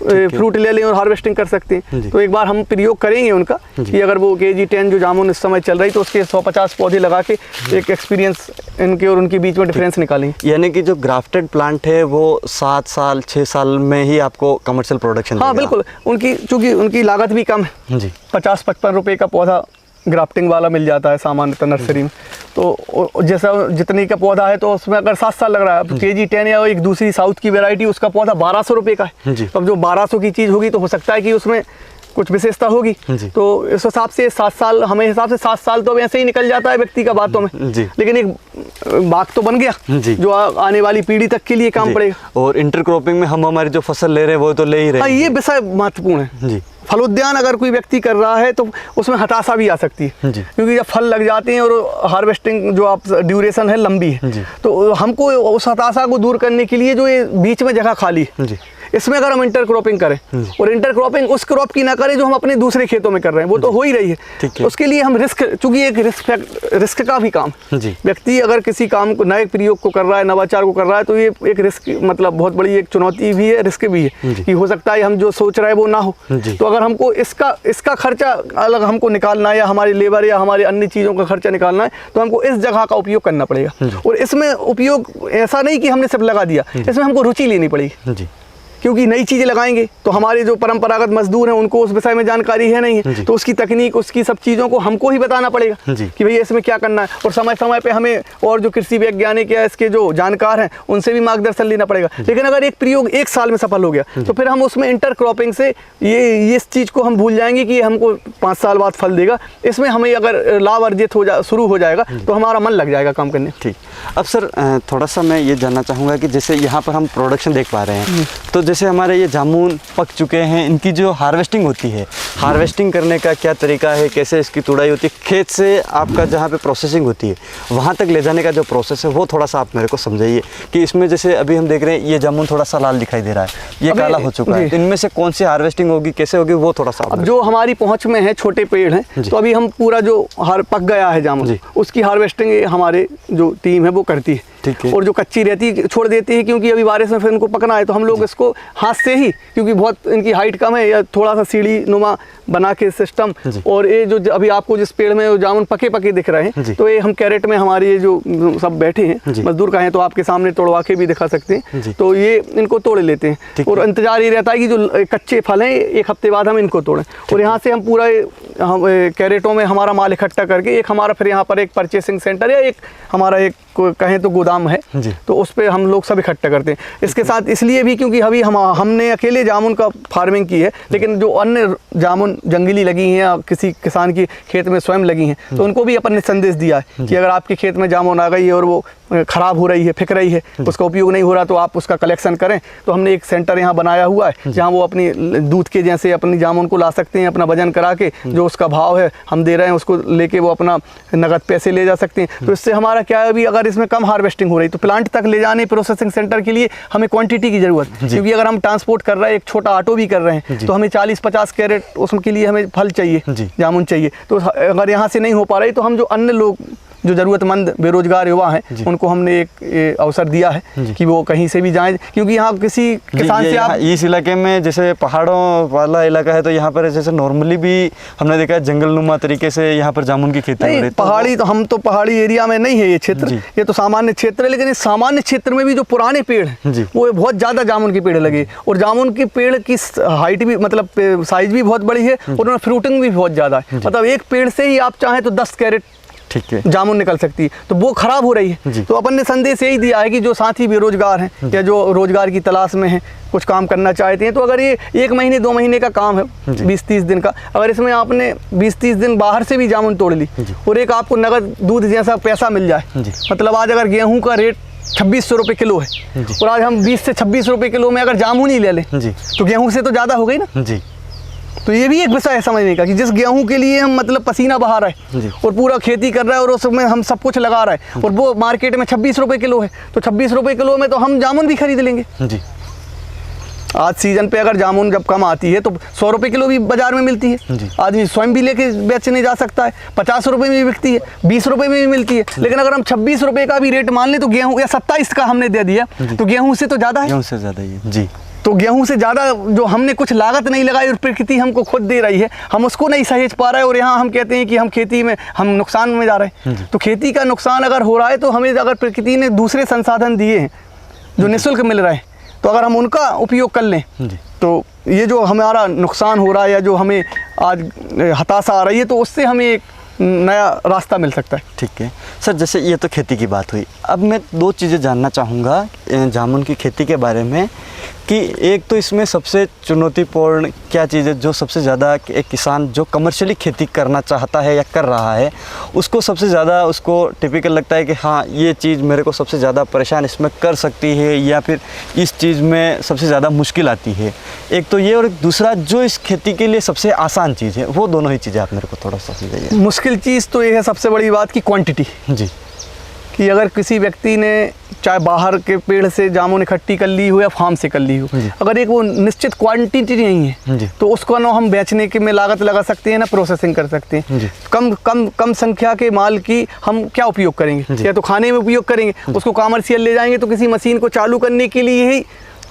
फ्रूट ले लें और हार्वेस्टिंग कर सकते हैं। तो एक बार हम प्रयोग करेंगे उनका कि अगर वो KG10 जो जामुन इस समय चल रही, तो उसके 150 पौधे लगा के एक एक्सपीरियंस इनके और उनके बीच में डिफरेंस निकालेंगे। यानी कि जो ग्राफ्टेड प्लांट है वो 7 साल 6 साल में ही आपको कमर्शियल प्रोडक्शन हाँ बिल्कुल, उनकी चूँकि उनकी लागत भी कम है जी, 50-55 रुपये का पौधा ग्राफ्टिंग वाला मिल जाता है सामान्यतः नर्सरी में। तो जैसा जितनी का पौधा है तो उसमें अगर 7 साल लग रहा है, अब KG10 या एक दूसरी साउथ की वैरायटी, उसका पौधा 1200 रुपये का है। तो अब जो 1200 की चीज़ होगी तो हो सकता है कि उसमें कुछ विशेषता होगी। तो इस हिसाब से 7 साल, हमें हिसाब से 7 साल तो वैसे ही निकल जाता है व्यक्ति का बातों में, लेकिन एक बाग तो बन गया जो आने वाली पीढ़ी तक के लिए काम पड़ेगा। और इंटरक्रॉपिंग में हम हमारी जो फसल ले रहे हैं वो तो ले ही रहे हैं। ये विषय महत्वपूर्ण है जी। फलोद्यान अगर कोई व्यक्ति कर रहा है तो उसमें हताशा भी आ सकती है, क्योंकि जब फल लग जाते हैं और हार्वेस्टिंग जो आप ड्यूरेशन है लंबी है, तो हमको उस हताशा को दूर करने के लिए जो ये बीच में जगह खाली है, इसमें अगर हम इंटरक्रॉपिंग करें, और इंटरक्रॉपिंग उस क्रॉप की ना करें जो हम अपने दूसरे खेतों में कर रहे हैं, वो तो हो ही रही है। उसके लिए हम रिस्क, चूंकि एक रिस्क का भी काम, व्यक्ति अगर किसी काम को, नए प्रयोग को कर रहा है, नवाचार को कर रहा है, तो ये एक रिस्क, मतलब बहुत बड़ी एक चुनौती भी है, रिस्क भी है कि हो सकता है हम जो सोच रहे हैं वो ना हो। तो अगर हमको इसका खर्चा अलग हमको निकालना है, या हमारी लेबर या हमारे अन्य चीज़ों का खर्चा निकालना है, तो हमको इस जगह का उपयोग करना पड़ेगा। और इसमें उपयोग ऐसा नहीं कि हमने सिर्फ लगा दिया, इसमें हमको रुचि लेनी पड़ेगी, क्योंकि नई चीज़ें लगाएंगे तो हमारे जो परंपरागत मजदूर हैं उनको उस विषय में जानकारी है नहीं है, तो उसकी तकनीक, उसकी सब चीज़ों को हमको ही बताना पड़ेगा कि भई इसमें क्या करना है। और समय समय पे हमें और जो कृषि वैज्ञानिक या इसके जो जानकार हैं उनसे भी मार्गदर्शन लेना पड़ेगा। लेकिन अगर एक प्रयोग 1 साल में सफल हो गया तो फिर हम उसमें इंटरक्रॉपिंग से ये इस चीज़ को हम भूल जाएंगे कि हमको 5 साल बाद फल देगा। इसमें हमें अगर लाभ अर्जित शुरू हो जाएगा तो हमारा मन लग जाएगा काम करने। ठीक। अब सर थोड़ा सा मैं ये जानना चाहूँगा कि जैसे यहाँ पर हम प्रोडक्शन देख पा रहे हैं, तो जैसे हमारे ये जामुन पक चुके हैं, इनकी जो हार्वेस्टिंग होती है, हार्वेस्टिंग करने का क्या तरीका है, कैसे इसकी तुड़ाई होती है, खेत से आपका जहाँ पे प्रोसेसिंग होती है वहाँ तक ले जाने का जो प्रोसेस है वो थोड़ा सा आप मेरे को समझाइए कि इसमें जैसे अभी हम देख रहे हैं ये जामुन थोड़ा सा लाल दिखाई दे रहा है, ये काला हो चुका है, इनमें से कौन सी हार्वेस्टिंग होगी, कैसे होगी, वो थोड़ा सा। अब जो हमारी पहुँच में है, छोटे पेड़ हैं, तो अभी हम पूरा जो पक गया है जामुन, उसकी हार्वेस्टिंग हमारे जो टीम है वो करती है। और जो कच्ची रहती है छोड़ देती है, क्योंकि अभी बारिश में फिर इनको पकना है, तो हम लोग इसको हाथ से ही, क्योंकि बहुत इनकी हाइट कम है, या थोड़ा सा सीढ़ी नुमा बना के सिस्टम। और ये जो अभी आपको जिस पेड़ में जामुन पके पके दिख रहे हैं, तो ये हम कैरेट में, हमारे ये जो सब बैठे हैं मजदूर का है, तो आपके सामने तोड़वा के भी दिखा सकते हैं, तो ये इनको तोड़ लेते हैं। और इंतजार ये रहता है कि जो कच्चे फल हैं 1 हफ्ते बाद हम इनको तोड़ें, और यहाँ से हम पूरा हम कैरेटों में हमारा माल इकट्ठा करके, एक हमारा फिर यहाँ पर एक परचेसिंग सेंटर या एक हमारा एक कहें तो गोदाम है, तो उस पे हम लोग सब इकट्ठा करते हैं। इसके साथ इसलिए भी क्योंकि अभी हमने अकेले जामुन का फार्मिंग की है, लेकिन जो अन्य जामुन जंगली लगी हैं या किसी किसान की खेत में स्वयं लगी हैं, तो उनको भी अपन ने संदेश दिया है कि अगर आपके खेत में जामुन आ गई है और वो ख़राब हो रही है, फिक रही है, उसका उपयोग नहीं हो रहा, तो आप उसका कलेक्शन करें। तो हमने एक सेंटर यहाँ बनाया हुआ है जहाँ वो अपनी दूध के जैसे अपनी जामुन को ला सकते हैं, अपना वजन करा के जो उसका भाव है हम दे रहे हैं उसको लेके वो अपना नगद पैसे ले जा सकते हैं। तो इससे हमारा क्या है, अभी अगर इसमें कम हार्वेस्टिंग हो रही तो प्लांट तक ले जाने प्रोसेसिंग सेंटर के लिए हमें क्वांटिटी की ज़रूरत है, क्योंकि अगर हम ट्रांसपोर्ट कर रहे हैं, एक छोटा ऑटो भी कर रहे हैं, तो हमें 40-50 कैरेट उसके लिए हमें फल चाहिए, जामुन चाहिए। तो अगर यहाँ से नहीं हो पा रही तो हम जो अन्य लोग जो ज़रूरतमंद बेरोजगार युवा हैं उनको हमने एक अवसर दिया है कि वो कहीं से भी जाएं, क्योंकि यहाँ किसी किसान से आप इस इलाके में जैसे पहाड़ों वाला इलाका है, तो यहाँ पर जैसे नॉर्मली भी हमने देखा है जंगलनुमा तरीके से यहाँ पर जामुन की खेती हो रही है। पहाड़ी तो हम तो पहाड़ी एरिया में नहीं है ये क्षेत्र, ये तो सामान्य क्षेत्र है, लेकिन इस सामान्य क्षेत्र में भी जो पुराने पेड़ हैं वो बहुत ज़्यादा जामुन के पेड़ लगे, और जामुन के पेड़ की हाइट भी, मतलब साइज भी बहुत बड़ी है, और उनमें फ्रूटिंग भी बहुत ज़्यादा है। मतलब एक पेड़ से ही आप चाहें तो 10 कैरेट ठीक है, जामुन निकल सकती है, तो वो खराब हो रही है। तो अपन ने संदेश यही दिया है कि जो साथी बेरोजगार हैं या जो रोजगार की तलाश में हैं, कुछ काम करना चाहते हैं, तो अगर ये 1 महीने 2 महीने का काम है, 20-30 दिन का, अगर इसमें आपने 20-30 दिन बाहर से भी जामुन तोड़ ली और एक आपको नगद दूध जैसा पैसा मिल जाए, मतलब आज अगर गेहूं का रेट 2600 रुपये किलो है और आज हम 20 से 26 रुपये किलो में अगर जामुन ही ले लें तो गेहूं से तो ज़्यादा हो गई ना जी। तो ये भी एक विषय है समझने का कि जिस गेहूं के लिए हम मतलब पसीना बहा रहे हैं और पूरा खेती कर रहा है और उसमें हम सब कुछ लगा रहे हैं और वो मार्केट में 26 रुपये किलो है, तो 26 रुपये किलो में तो हम जामुन भी खरीद लेंगे जी। आज सीजन पे अगर जामुन जब कम आती है तो 100 रुपये किलो भी बाजार में मिलती है, आदमी स्वयं भी लेके बेचने जा सकता है, 50 रुपये में भी बिकती है, 20 रुपये में भी मिलती है। लेकिन अगर हम 26 रुपये का भी रेट मान लें तो गेहूं, या 27 का हमने दे दिया तो गेहूं से तो ज़्यादा है, गेहूं से ज़्यादा ही है जी। तो गेहूं से ज़्यादा जो हमने कुछ लागत नहीं लगाई और प्रकृति हमको खुद दे रही है, हम उसको नहीं सहेज पा रहे हैं और यहाँ हम कहते हैं कि हम खेती में हम नुकसान में जा रहे हैं। तो खेती का नुकसान अगर हो रहा है तो हमें अगर प्रकृति ने दूसरे संसाधन दिए हैं जो निःशुल्क मिल रहे हैं, तो अगर हम उनका उपयोग कर लें तो ये जो हमारा नुकसान हो रहा है या जो हमें आज हताशा आ रही है, तो उससे हमें एक नया रास्ता मिल सकता है। ठीक है सर, जैसे ये तो खेती की बात हुई, अब मैं 2 चीज़ें जानना चाहूँगा जामुन की खेती के बारे में कि एक तो इसमें सबसे चुनौतीपूर्ण क्या चीज़ है जो सबसे ज़्यादा एक किसान जो कमर्शियली खेती करना चाहता है या कर रहा है उसको सबसे ज़्यादा उसको टिपिकल लगता है कि हाँ ये चीज़ मेरे को सबसे ज़्यादा परेशान इसमें कर सकती है या फिर इस चीज़ में सबसे ज़्यादा मुश्किल आती है, एक तो ये, और दूसरा जो इस खेती के लिए सबसे आसान चीज़ है, वो दोनों ही चीज़ें आप मेरे को थोड़ा सा समझाइए। मुश्किल चीज़ तो ये है सबसे बड़ी बात की क्वांटिटी जी, कि अगर किसी व्यक्ति ने चाहे बाहर के पेड़ से जामुन इकट्ठी कर ली हो या फार्म से कर ली हो, अगर एक वो निश्चित क्वांटिटी नहीं है तो उसको ना हम बेचने के में लागत लगा सकते हैं ना प्रोसेसिंग कर सकते हैं। कम संख्या के माल की हम क्या उपयोग करेंगे, या तो खाने में उपयोग करेंगे, उसको कॉमर्शियल ले जाएंगे तो किसी मशीन को चालू करने के लिए ही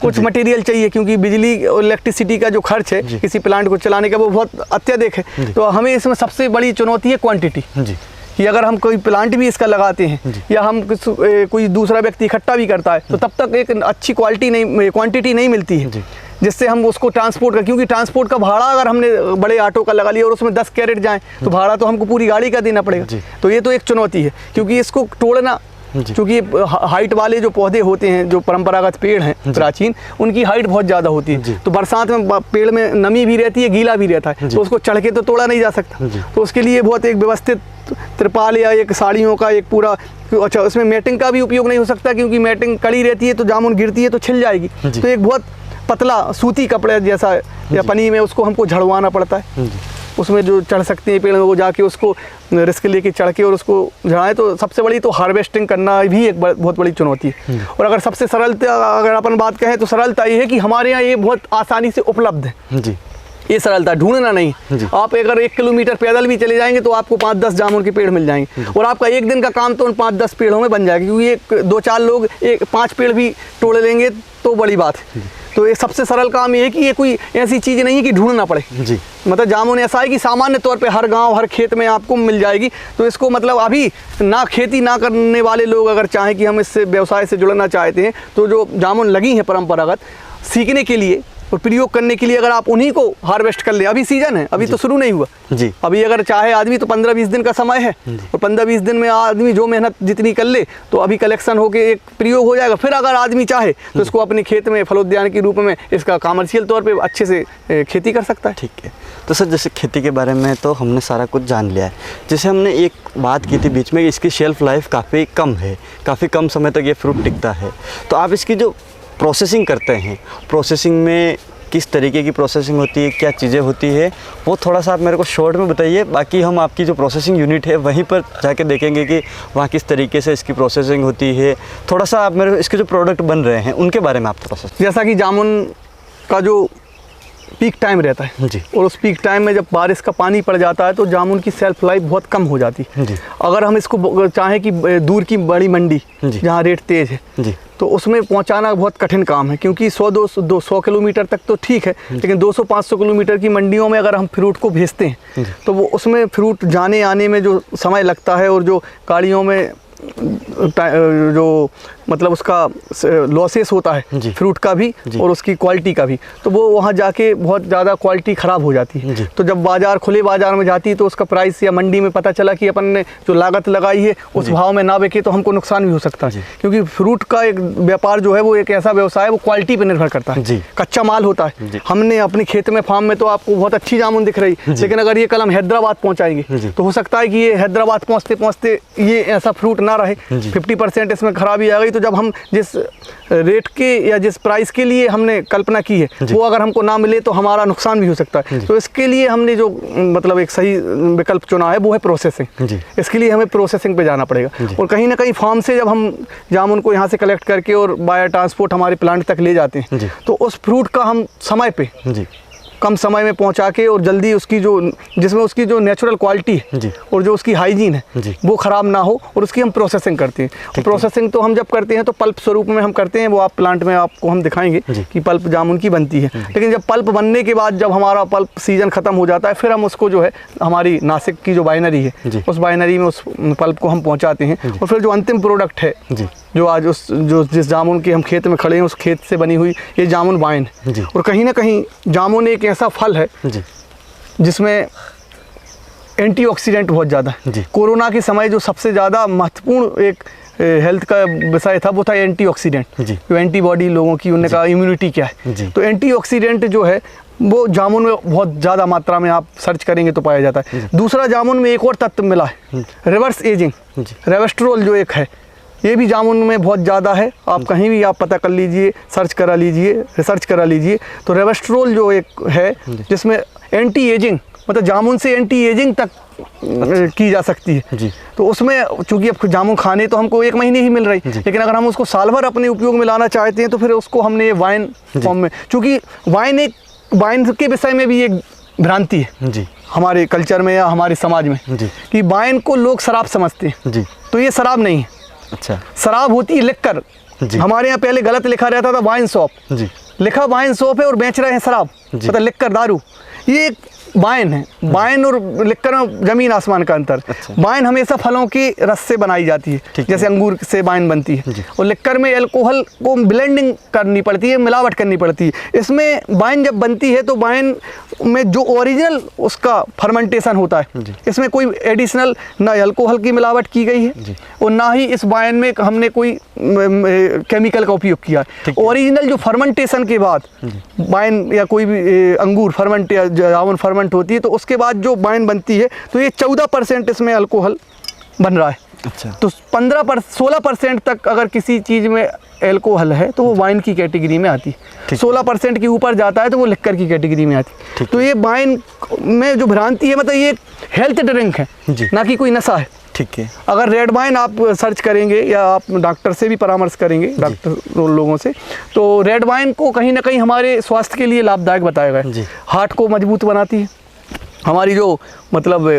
कुछ मटेरियल चाहिए, क्योंकि बिजली और इलेक्ट्रिसिटी का जो खर्च है किसी प्लांट को चलाने का वो बहुत अत्यधिक है। तो हमें इसमें सबसे बड़ी चुनौती है क्वांटिटी, कि अगर हम कोई प्लांट भी इसका लगाते हैं या हम कोई दूसरा व्यक्ति इकट्ठा भी करता है तो तब तक एक अच्छी क्वांटिटी नहीं मिलती है जिससे हम उसको ट्रांसपोर्ट कर, क्योंकि ट्रांसपोर्ट का भाड़ा अगर हमने बड़े ऑटो का लगा लिया और उसमें 10 कैरेट जाएँ तो भाड़ा तो हमको पूरी गाड़ी का देना पड़ेगा। तो ये तो एक चुनौती है, क्योंकि इसको तोड़ना, क्योंकि हाइट वाले जो पौधे होते हैं जो परंपरागत पेड़ हैं प्राचीन, उनकी हाइट बहुत ज़्यादा होती है, तो बरसात में पेड़ में नमी भी रहती है, गीला भी रहता है, तो उसको चढ़ के तो तोड़ा नहीं जा सकता। तो उसके लिए बहुत एक व्यवस्थित त्रिपाल या एक साड़ियों का एक पूरा, अच्छा उसमें मैटिंग का भी उपयोग नहीं हो सकता, क्योंकि मैटिंग कड़ी रहती है तो जामुन गिरती है तो छिल जाएगी। तो एक बहुत पतला सूती कपड़े जैसा या पनी में उसको हमको झड़वाना पड़ता है, उसमें जो चढ़ सकते हैं पेड़ में वो जाके उसको रिस्क लेके चढ़ के और उसको झड़ाएं। तो सबसे बड़ी तो हार्वेस्टिंग करना भी एक बहुत बड़ी चुनौती है। और अगर सबसे सरलता अगर अपन बात कहें तो सरलता ये है कि हमारे यहाँ ये बहुत आसानी से उपलब्ध है जी, ये सरलता ढूंढना नहीं। आप अगर 1 किलोमीटर पैदल भी चले जाएंगे तो आपको 5-10 जामुन के पेड़ मिल जाएंगे और आपका एक दिन का काम तो उन 5-10 पेड़ों में बन जाएगा, क्योंकि 2-4 लोग 5 पेड़ भी तोड़ लेंगे तो बड़ी बात है। तो ये सबसे सरल काम ये है कि ये कोई ऐसी चीज़ नहीं है कि ढूंढना पड़े जी, मतलब जामुन ऐसा है कि सामान्य तौर पे हर गांव हर खेत में आपको मिल जाएगी। तो इसको मतलब अभी ना खेती ना करने वाले लोग अगर चाहें कि हम इससे व्यवसाय से जुड़ना चाहते हैं तो जो जामुन लगी हैं परंपरागत सीखने के लिए और प्रयोग करने के लिए अगर आप उन्हीं को हार्वेस्ट कर ले, अभी सीजन है, अभी तो शुरू नहीं हुआ जी, अभी अगर चाहे आदमी तो 15-20 दिन का समय है और 15-20 दिन में आदमी जो मेहनत जितनी कर ले तो अभी कलेक्शन होके एक प्रयोग हो जाएगा। फिर अगर आदमी चाहे तो इसको अपने खेत में फलोद्यान के रूप में इसका कमर्शियल तौर पे अच्छे से खेती कर सकता है। ठीक है, तो सर जैसे खेती के बारे में तो हमने सारा कुछ जान लिया है, जैसे हमने एक बात की थी बीच में इसकी शेल्फ लाइफ काफ़ी कम है, काफ़ी कम समय तक ये फ्रूट टिकता है, तो आप इसकी जो प्रोसेसिंग करते हैं, प्रोसेसिंग में किस तरीके की प्रोसेसिंग होती है, क्या चीज़ें होती है, वो थोड़ा सा आप मेरे को शॉर्ट में बताइए। बाकी हम आपकी जो प्रोसेसिंग यूनिट है वहीं पर जाके देखेंगे कि वहाँ किस तरीके से इसकी प्रोसेसिंग होती है। थोड़ा सा आप मेरे इसके जो प्रोडक्ट बन रहे हैं उनके बारे में आप थोड़ा सा, जैसा कि जामुन का जो पीक टाइम रहता है जी, और उस पीक टाइम में जब बारिश का पानी पड़ जाता है तो जामुन की सेल्फ लाइफ बहुत कम हो जाती है जी। अगर हम इसको चाहें कि दूर की बड़ी मंडी जहाँ रेट तेज़ है जी, तो उसमें पहुंचाना बहुत कठिन काम है, क्योंकि 100-200 किलोमीटर तक तो ठीक है, लेकिन 200-500 किलोमीटर की मंडियों में अगर हम फ्रूट को भेजते हैं तो वो उसमें फ्रूट जाने आने में जो समय लगता है और जो गाड़ियों में जो मतलब उसका लॉसेस होता है जी। फ्रूट का भी और उसकी क्वालिटी का भी, तो वो वहाँ जाके बहुत ज़्यादा क्वालिटी ख़राब हो जाती है। तो जब बाज़ार खुले बाज़ार में जाती है तो उसका प्राइस या मंडी में पता चला कि अपन ने जो लागत लगाई है उस भाव में ना बिके तो हमको नुकसान भी हो सकता है, क्योंकि फ्रूट का एक व्यापार जो है वो एक ऐसा व्यवसाय है, वो क्वालिटी पर निर्भर करता है। कच्चा माल होता है। हमने अपने खेत में फार्म में तो आपको बहुत अच्छी जामुन दिख रही, लेकिन अगर ये कल हम हैदराबाद पहुँचाएंगे तो हो सकता है कि ये हैदराबाद पहुँचते पहुँचते ये ऐसा फ्रूट ना रहे, 50% इसमें खराबी आ गई। तो जब हम जिस रेट के या जिस प्राइस के लिए हमने कल्पना की है वो अगर हमको ना मिले तो हमारा नुकसान भी हो सकता है। तो इसके लिए हमने जो मतलब एक सही विकल्प चुना है वो है प्रोसेसिंग। इसके लिए हमें प्रोसेसिंग पे जाना पड़ेगा, और कहीं ना कहीं फार्म से जब हम जामुन को यहाँ से कलेक्ट करके और बाय ट्रांसपोर्ट हमारे प्लांट तक ले जाते हैं तो उस फ्रूट का हम समय पे कम समय में पहुंचा के और जल्दी उसकी जो जिसमें उसकी जो नेचुरल क्वालिटी है और जो उसकी हाइजीन है वो ख़राब ना हो, और उसकी हम प्रोसेसिंग करते हैं। प्रोसेसिंग तो हम जब करते हैं तो पल्प स्वरूप में हम करते हैं, वो आप प्लांट में आपको हम दिखाएंगे कि पल्प जामुन की बनती है। लेकिन जब पल्प बनने के बाद जब हमारा पल्प सीजन ख़त्म हो जाता है फिर हम उसको जो है हमारी नासिक की जो बाइनरी है उस बाइनरी में उस पल्प को हम पहुँचाते हैं, और फिर जो अंतिम प्रोडक्ट है जो आज जिस जामुन के हम खेत में खड़े हैं उस खेत से बनी हुई ये जामुन वाइन। और कहीं ना कहीं जामुन एक ऐसा फल है जिसमें एंटीऑक्सीडेंट बहुत ज़्यादा है। कोरोना के समय जो सबसे ज़्यादा महत्वपूर्ण एक हेल्थ का विषय था वो था एंटीऑक्सीडेंट, जो एंटीबॉडी लोगों की उनने कहा इम्यूनिटी क्या है। तो एंटीऑक्सीडेंट जो है वो जामुन में बहुत ज़्यादा मात्रा में आप सर्च करेंगे तो पाया जाता है। दूसरा जामुन में एक और तत्व मिला है, रिवर्स एजिंग, रेवेस्ट्रोल जो एक है, ये भी जामुन में बहुत ज़्यादा है। आप कहीं भी आप पता कर लीजिए, सर्च करा लीजिए, रिसर्च करा लीजिए, तो रेवेस्ट्रोल जो एक है जिसमें एंटी एजिंग मतलब जामुन से एंटी एजिंग तक की जा सकती है। तो उसमें चूँकि अब जामुन खाने तो हमको 1 महीने ही मिल रही, लेकिन अगर हम उसको साल भर अपने उपयोग में लाना चाहते हैं तो फिर उसको हमने वाइन फॉर्म में, चूँकि वाइन के विषय में भी एक भ्रांति है हमारे कल्चर में या हमारे समाज में कि वाइन को लोग शराब समझते हैं, तो ये शराब नहीं है। अच्छा, शराब होती है लिक्कर। हमारे यहाँ पहले गलत लिखा रहता था वाइन शॉप, लिखा वाइन शॉप है और बेच रहे हैं शराब, मतलब लिक्कर दारू। ये एक वाइन है, वाइन और लिक्कर में जमीन आसमान का अंतर। वाइन हमेशा फलों के रस से बनाई जाती है, जैसे अंगूर से वाइन बनती है, और लिक्कर में अल्कोहल को ब्लेंडिंग करनी पड़ती है, मिलावट करनी पड़ती है। इसमें वाइन जब बनती है तो वाइन में जो ओरिजिनल उसका फर्मेंटेशन होता है, इसमें कोई एडिशनल ना अल्कोहल की मिलावट की गई है और ना ही इस वाइन में हमने कोई केमिकल का उपयोग किया है। ओरिजिनल जो फर्मेंटेशन के बाद वाइन या कोई भी अंगूर फर्मेंट या जामुन फर्मेंट होती है तो उसके बाद जो वाइन बनती है तो ये 14% इसमें अल्कोहल बन रहा है। अच्छा, तो 16% तक अगर किसी चीज़ में अल्कोहल है तो वो वाइन की कैटेगरी में आती है, 16% के ऊपर जाता है तो वो लिक्कर की कैटेगरी में आती है। तो ये वाइन में जो भ्रांति है मतलब ये हेल्थ ड्रिंक है ना कि कोई नशा है। ठीक है, अगर रेड वाइन आप सर्च करेंगे या आप डॉक्टर से भी परामर्श करेंगे, डॉक्टर लोगों से, तो रेड वाइन को कहीं ना कहीं हमारे स्वास्थ्य के लिए लाभदायक बताया गया है। हार्ट को मजबूत बनाती है, हमारी जो मतलब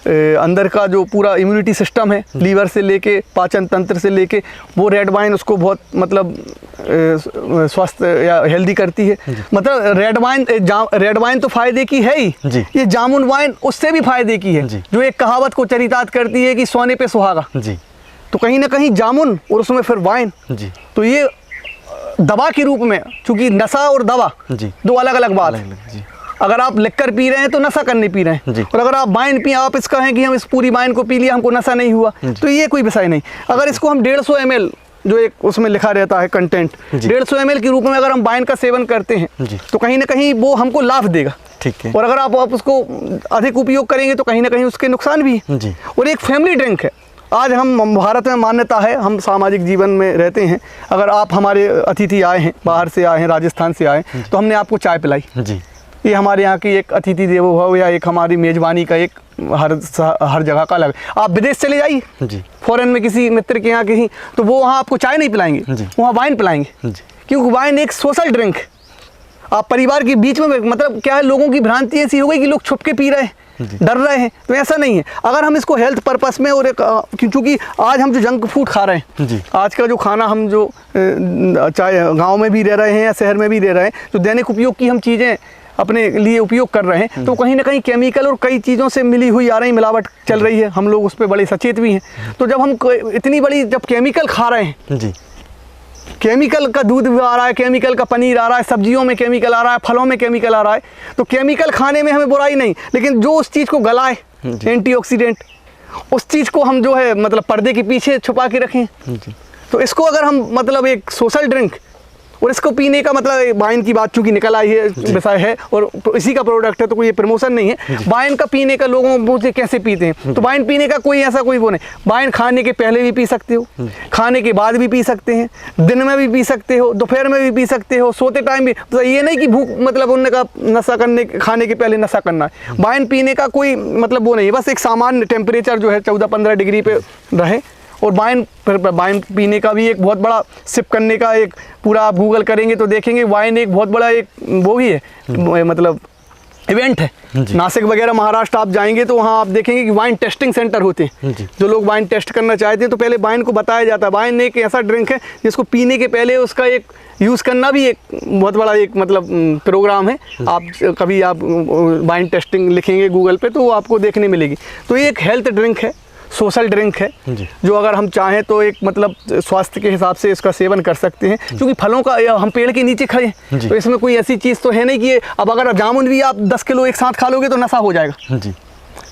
अंदर का जो पूरा इम्यूनिटी सिस्टम है, लीवर से लेके पाचन तंत्र से लेके, वो रेड वाइन उसको बहुत मतलब स्वस्थ या हेल्दी करती है। मतलब रेड वाइन तो फायदे की है ही, ये जामुन वाइन उससे भी फायदे की है, जो एक कहावत को चरितार्थ करती है कि सोने पे सुहागा। तो कहीं ना कहीं जामुन और उसमें फिर वाइन, तो ये दवा के रूप में, चूँकि नशा और दवा दो अलग अलग बात है। अगर आप लिक्कर पी रहे हैं तो नशा करने पी रहे हैं, और अगर आप वाइन पी, आप इसका है कि हम इस पूरी वाइन को पी लिया हमको नशा नहीं हुआ, तो ये कोई विषय नहीं। अगर इसको हम 150 ml जो एक उसमें लिखा रहता है कंटेंट, 150 ml के रूप में अगर हम वाइन का सेवन करते हैं तो कहीं ना कहीं वो हमको लाभ देगा। ठीक है, और अगर आप उसको अधिक उपयोग करेंगे तो कहीं ना कहीं उसके नुकसान भी है। और एक फैमिली ड्रिंक है। आज हम भारत में मान्यता है, हम सामाजिक जीवन में रहते हैं, अगर आप हमारे अतिथि आए हैं, बाहर से आए हैं, राजस्थान से आए, तो हमने आपको चाय पिलाई, ये हमारे यहाँ की एक अतिथि देवो भव या एक हमारी मेज़बानी का एक हर जगह का अलग। आप विदेश चले जाइए, फॉरेन में किसी मित्र के यहाँ कहीं, तो वो वहाँ आपको चाय नहीं पिलाएंगे, वहाँ वाइन पिलाएंगे, क्योंकि वाइन एक सोशल ड्रिंक है। आप परिवार के बीच में, मतलब क्या है, लोगों की भ्रांति ऐसी हो गई कि लोग छुप के पी रहे हैं, डर रहे हैं, तो ऐसा नहीं है। अगर हम इसको हेल्थ पर्पस में और एक क्योंकि आज हम जो जंक फूड खा रहे हैं, आज का जो खाना हम जो चाहे गांव में भी रह रहे हैं या शहर में भी रह रहे हैं, जो दैनिक उपयोग की हम चीज़ें अपने लिए उपयोग कर रहे हैं तो कहीं ना कहीं केमिकल और कई चीज़ों से मिली हुई आ रही मिलावट चल रही है। हम लोग उस पर बड़े सचेत भी हैं। तो जब हम इतनी बड़ी जब केमिकल खा रहे हैं जी, केमिकल का दूध भी आ रहा है, केमिकल का पनीर आ रहा है, सब्जियों में केमिकल आ रहा है, फलों में केमिकल आ रहा है, तो केमिकल खाने में हमें बुराई नहीं, लेकिन जो उस चीज़ को गलाए एंटीऑक्सीडेंट, उस चीज़ को हम जो है मतलब पर्दे के पीछे छुपा के रखें। तो इसको अगर हम मतलब एक सोशल ड्रिंक और इसको पीने का मतलब वाइन की बात चूंकि निकल आई है विषय है और तो इसी का प्रोडक्ट है तो कोई ये प्रमोशन नहीं है। वाइन का पीने का लोगों मुझे कैसे पीते हैं, तो वाइन पीने का कोई ऐसा कोई वो नहीं। वाइन खाने के पहले भी पी सकते हो, खाने के बाद भी पी सकते हैं, दिन में भी पी सकते हो, दोपहर में भी पी सकते हो, सोते टाइम भी। तो ये नहीं कि भूख मतलब उनका नशा करने खाने के पहले नशा करना है। वाइन पीने का कोई मतलब वो नहीं है, बस एक सामान्य टेम्परेचर जो है 14-15 डिग्री पे रहे। और वाइन पीने का भी एक बहुत बड़ा सिप करने का एक पूरा आप गूगल करेंगे तो देखेंगे वाइन एक बहुत बड़ा एक वो भी है मतलब इवेंट है। नासिक वगैरह महाराष्ट्र आप जाएंगे तो वहाँ आप देखेंगे कि वाइन टेस्टिंग सेंटर होते हैं। जो लोग वाइन टेस्ट करना चाहते हैं तो पहले वाइन को बताया जाता है। वाइन एक ऐसा ड्रिंक है जिसको पीने के पहले उसका एक यूज़ करना भी एक बहुत बड़ा एक मतलब प्रोग्राम है। आप कभी आप वाइन टेस्टिंग लिखेंगे गूगल पे तो वो आपको देखने मिलेगी। तो ये एक हेल्थ ड्रिंक है, सोशल ड्रिंक है, जो अगर हम चाहें तो एक मतलब स्वास्थ्य के हिसाब से इसका सेवन कर सकते हैं। क्योंकि फलों का हम पेड़ के नीचे खड़े हैं तो इसमें कोई ऐसी चीज़ तो है नहीं कि अब अगर जामुन भी आप 10 किलो एक साथ खा लोगे तो नशा हो जाएगा।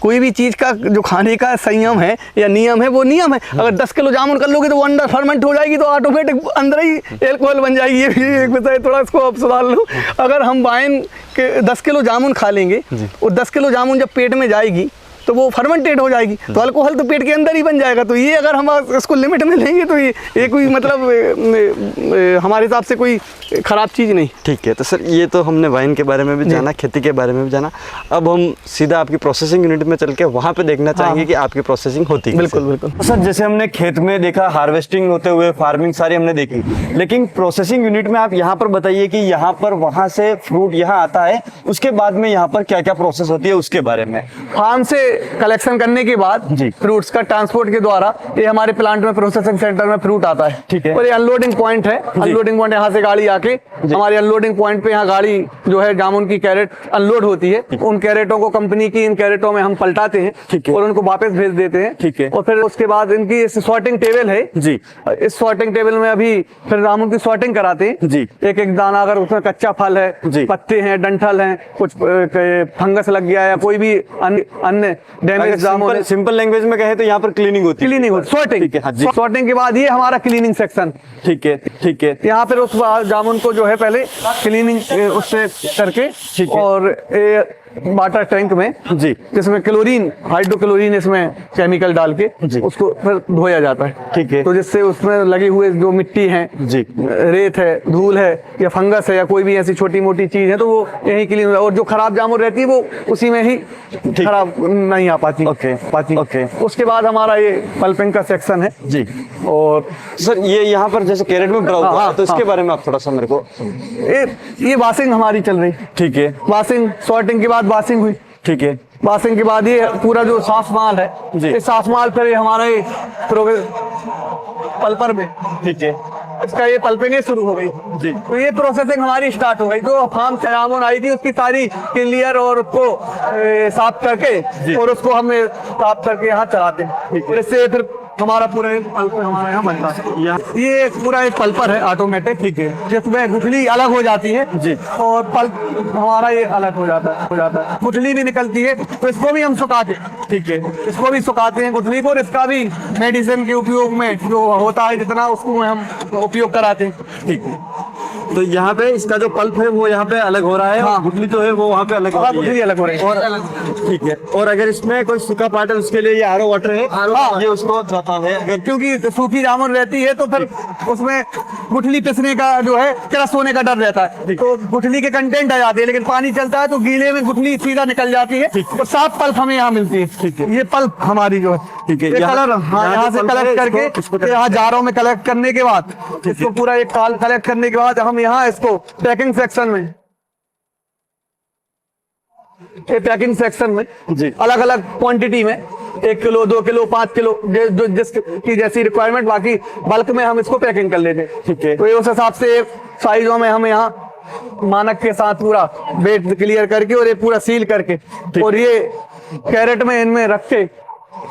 कोई भी चीज़ का जो खाने का संयम है या नियम है वो नियम है। अगर 10 किलो जामुन कर लोगे तो वो अंदर फर्मेंट हो जाएगी तो ऑटोमेटिक अंदर ही एल्कोहल बन जाएगी। ये भी एक विषय थोड़ा इसको आप सुधार लो। अगर हम वाइन के 10 किलो जामुन खा लेंगे और 10 किलो जामुन जब पेट में जाएगी तो वो फर्मेंटेड हो जाएगी तो अल्कोहल तो पेट के अंदर ही बन जाएगा। तो ये अगर हम इसको लिमिट में लेंगे तो ये कोई मतलब हमारे हिसाब से कोई ख़राब चीज़ नहीं। ठीक है, तो सर ये तो हमने वाइन के बारे में भी जाना, खेती के बारे में भी जाना। अब हम सीधा आपकी प्रोसेसिंग यूनिट में चल के वहाँ पे देखना चाहेंगे कि आपकी प्रोसेसिंग होती है। बिल्कुल बिल्कुल। तो सर जैसे हमने खेत में देखा हार्वेस्टिंग होते हुए, फार्मिंग सारी हमने देखी, लेकिन प्रोसेसिंग यूनिट में आप यहाँ पर बताइए कि यहाँ पर वहाँ से फ्रूट यहाँ आता है, उसके बाद में यहाँ पर क्या क्या प्रोसेस होती है उसके बारे में। फार्म से कलेक्शन करने के बाद फ्रूट्स का ट्रांसपोर्ट के द्वारा ये हमारे प्लांट में प्रोसेसिंग सेंटर में फ्रूट आता है। ठीक है। और ये अनलोडिंग पॉइंट है। अनलोडिंग पॉइंट यहाँ से गाड़ी आके हमारे अनलोडिंग पॉइंट पे यहाँ गाड़ी जो है जामुन की कैरेट अनलोड होती है। उन कैरेटों को कंपनी की इन कैरेटों में हम पलटाते हैं और उनको वापस भेज देते हैं। ठीक है। और फिर उसके बाद इनकी सॉर्टिंग टेबल है जी। इस सॉर्टिंग टेबल में अभी फिर जामुन की सॉर्टिंग कराते हैं जी। एक एक दाना अगर उसमें कच्चा फल है, पत्ते हैं, डंठल हैं, कुछ फंगस लग गया या कोई भी अन्य डैमेज जामुन। सिंपल लैंग्वेज में कहे तो यहाँ पर क्लीनिंग होती है। क्लीनिंग होती है, सॉर्टिंग। सॉर्टिंग के बाद ये हमारा क्लीनिंग सेक्शन। ठीक है। ठीक है। यहाँ फिर उस जामुन को जो है पहले क्लीनिंग उससे करके और वाटर टैंक में जी जिसमें क्लोरीन हाइड्रोक्लोरीन इसमें केमिकल डाल के उसको फिर धोया जाता है। ठीक है। तो जिससे उसमें लगे हुए जो मिट्टी है जी, रेत है, धूल है या फंगस है या कोई भी ऐसी छोटी मोटी चीज है तो वो यही क्लीन और जो खराब जामुन रहती है वो उसी में ही खराब नहीं आ पाती। ओके। उसके बाद हमारा ये पल्पिंग का सेक्शन है जी। और सर ये यहाँ पर जैसे कैरेट में भरा हुआ है तो इसके बारे में आप थोड़ा सा मेरे को। ये वाशिंग हमारी चल रही। ठीक है। वाशिंग सॉर्टिंग के बाद वाशिंग हुई। ठीक है। वाशिंग के बाद ये पूरा जो साफ माल है ये साफ माल फिर हमारे पल्पर में। ठीक है। इसका ये पल्पिंग शुरू हो गई जी। तो ये प्रोसेसिंग हमारी स्टार्ट हो गई। जो फार्म से जामुन आई थी उसकी सारी क्लियर और उसको साफ करके और उसको हमें साफ करके यहाँ चलाते हैं। इससे फिर हमारा पूरा पल्प हमारे यहाँ बनता है। ये पूरा एक पल्पर है ऑटोमेटिक। ठीक है। जिसमें गुठली अलग हो जाती है जी और पल्प हमारा ये अलग हो जाता है। गुठली भी निकलती है तो इसको भी हम सुखाते हैं। ठीक है। इसको भी सुखाते हैं गुठली को और इसका भी मेडिसिन के उपयोग में जो होता है जितना उसको हम उपयोग कराते हैं। ठीक है। तो यहाँ पे इसका जो पल्प है वो यहाँ पे अलग हो रहा है। हाँ। गुठली जो है वो वहाँ पे अलग गुठली अलग हो रही है। और ठीक है। और अगर इसमें कोई सूखा पार्ट है उसके लिए ये आरओ वाटर है। ये उसको जाता है क्योंकि सूखी जामुन रहती है तो फिर उसमें गुठली पिसने का जो है क्रश होने का डर रहता है तो गुठली के कंटेंट आ जाते हैं। लेकिन पानी चलता है तो गीले में गुठली सीधा निकल जाती है और साफ पल्प हमें यहाँ मिलती है। ठीक है। ये पल्प हमारी जो है ठीक है कलर यहाँ से कलेक्ट करके यहाँ जारों में कलेक्ट करने के बाद इसको पूरा एक काल कलेक्ट करने के बाद हम यहाँ इसको पैकिंग सेक्शन में पैकिंग सेक्शन में जी अलग अलग क्वांटिटी में 1 किलो 2 किलो 5 किलो जो जिसकी जैसी रिक्वायरमेंट बाकी बल्क में हम इसको पैकिंग कर लेते हैं। ठीक है। तो ये उस हिसाब से साइजों में हम यहाँ मानक के साथ पूरा वेट क्लियर करके और ये पूरा सील करके और ये कैरेट में इनमें रख के,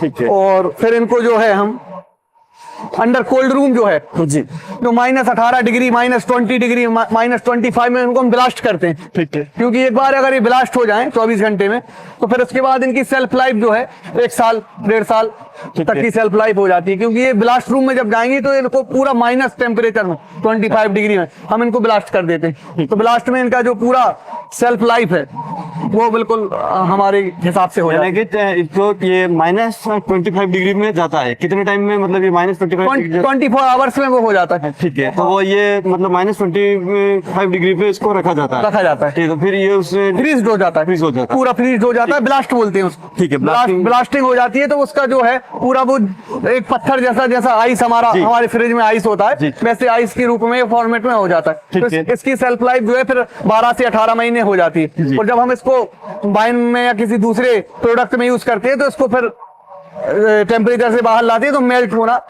ठीक है, और फिर इनको जो है हम अंडर कोल्ड रूम जो है जी, जो -18 डिग्री, -20 डिग्री, -25 में इनको हम ब्लास्ट करते हैं। ठीक है, क्योंकि एक बार अगर ये ब्लास्ट हो जाए 24 घंटे में, तो फिर उसके बाद इनकी सेल्फ लाइफ जो है 1 साल 1.5 साल तक की सेल्फ लाइफ हो जाती है। क्योंकि ये ब्लास्ट रूम में जब जाएंगी तो इनको पूरा माइनस टेम्परेचर में 25 डिग्री में हम इनको ब्लास्ट कर देते हैं। तो ब्लास्ट में इनका जो पूरा सेल्फ लाइफ है वो बिल्कुल हमारे हिसाब से हो जाएगा। यानी कि इसको ये -25 डिग्री में जाता है कितने टाइम में, मतलब ये -25 24 आवर्स में वो हो जाता है। ठीक है, तो वो ये मतलब -25 डिग्री पे इसको रखा जाता है। ठीक है, तो फिर ये उससे फ्रीज हो जाता है, फ्रीज हो जाता है, पूरा फ्रीज हो जाता है, ब्लास्ट बोलते हैं उसको। ठीक है, ब्लास्टिंग हो जाती है तो उसका जो है पूरा वो एक पत्थर जैसा आइस हमारे फ्रिज में आइस होता है, वैसे आइस के रूप में फॉर्मेट में हो जाता है। तो इसकी सेल्फ लाइफ जो है फिर 12 से 18 महीने हो जाती है। और जब हम इसको वाइन में या किसी दूसरे प्रोडक्ट में यूज करते हैं तो इसको फिर टेम्परेचर से बाहर लाती है तो मेल्ट होना,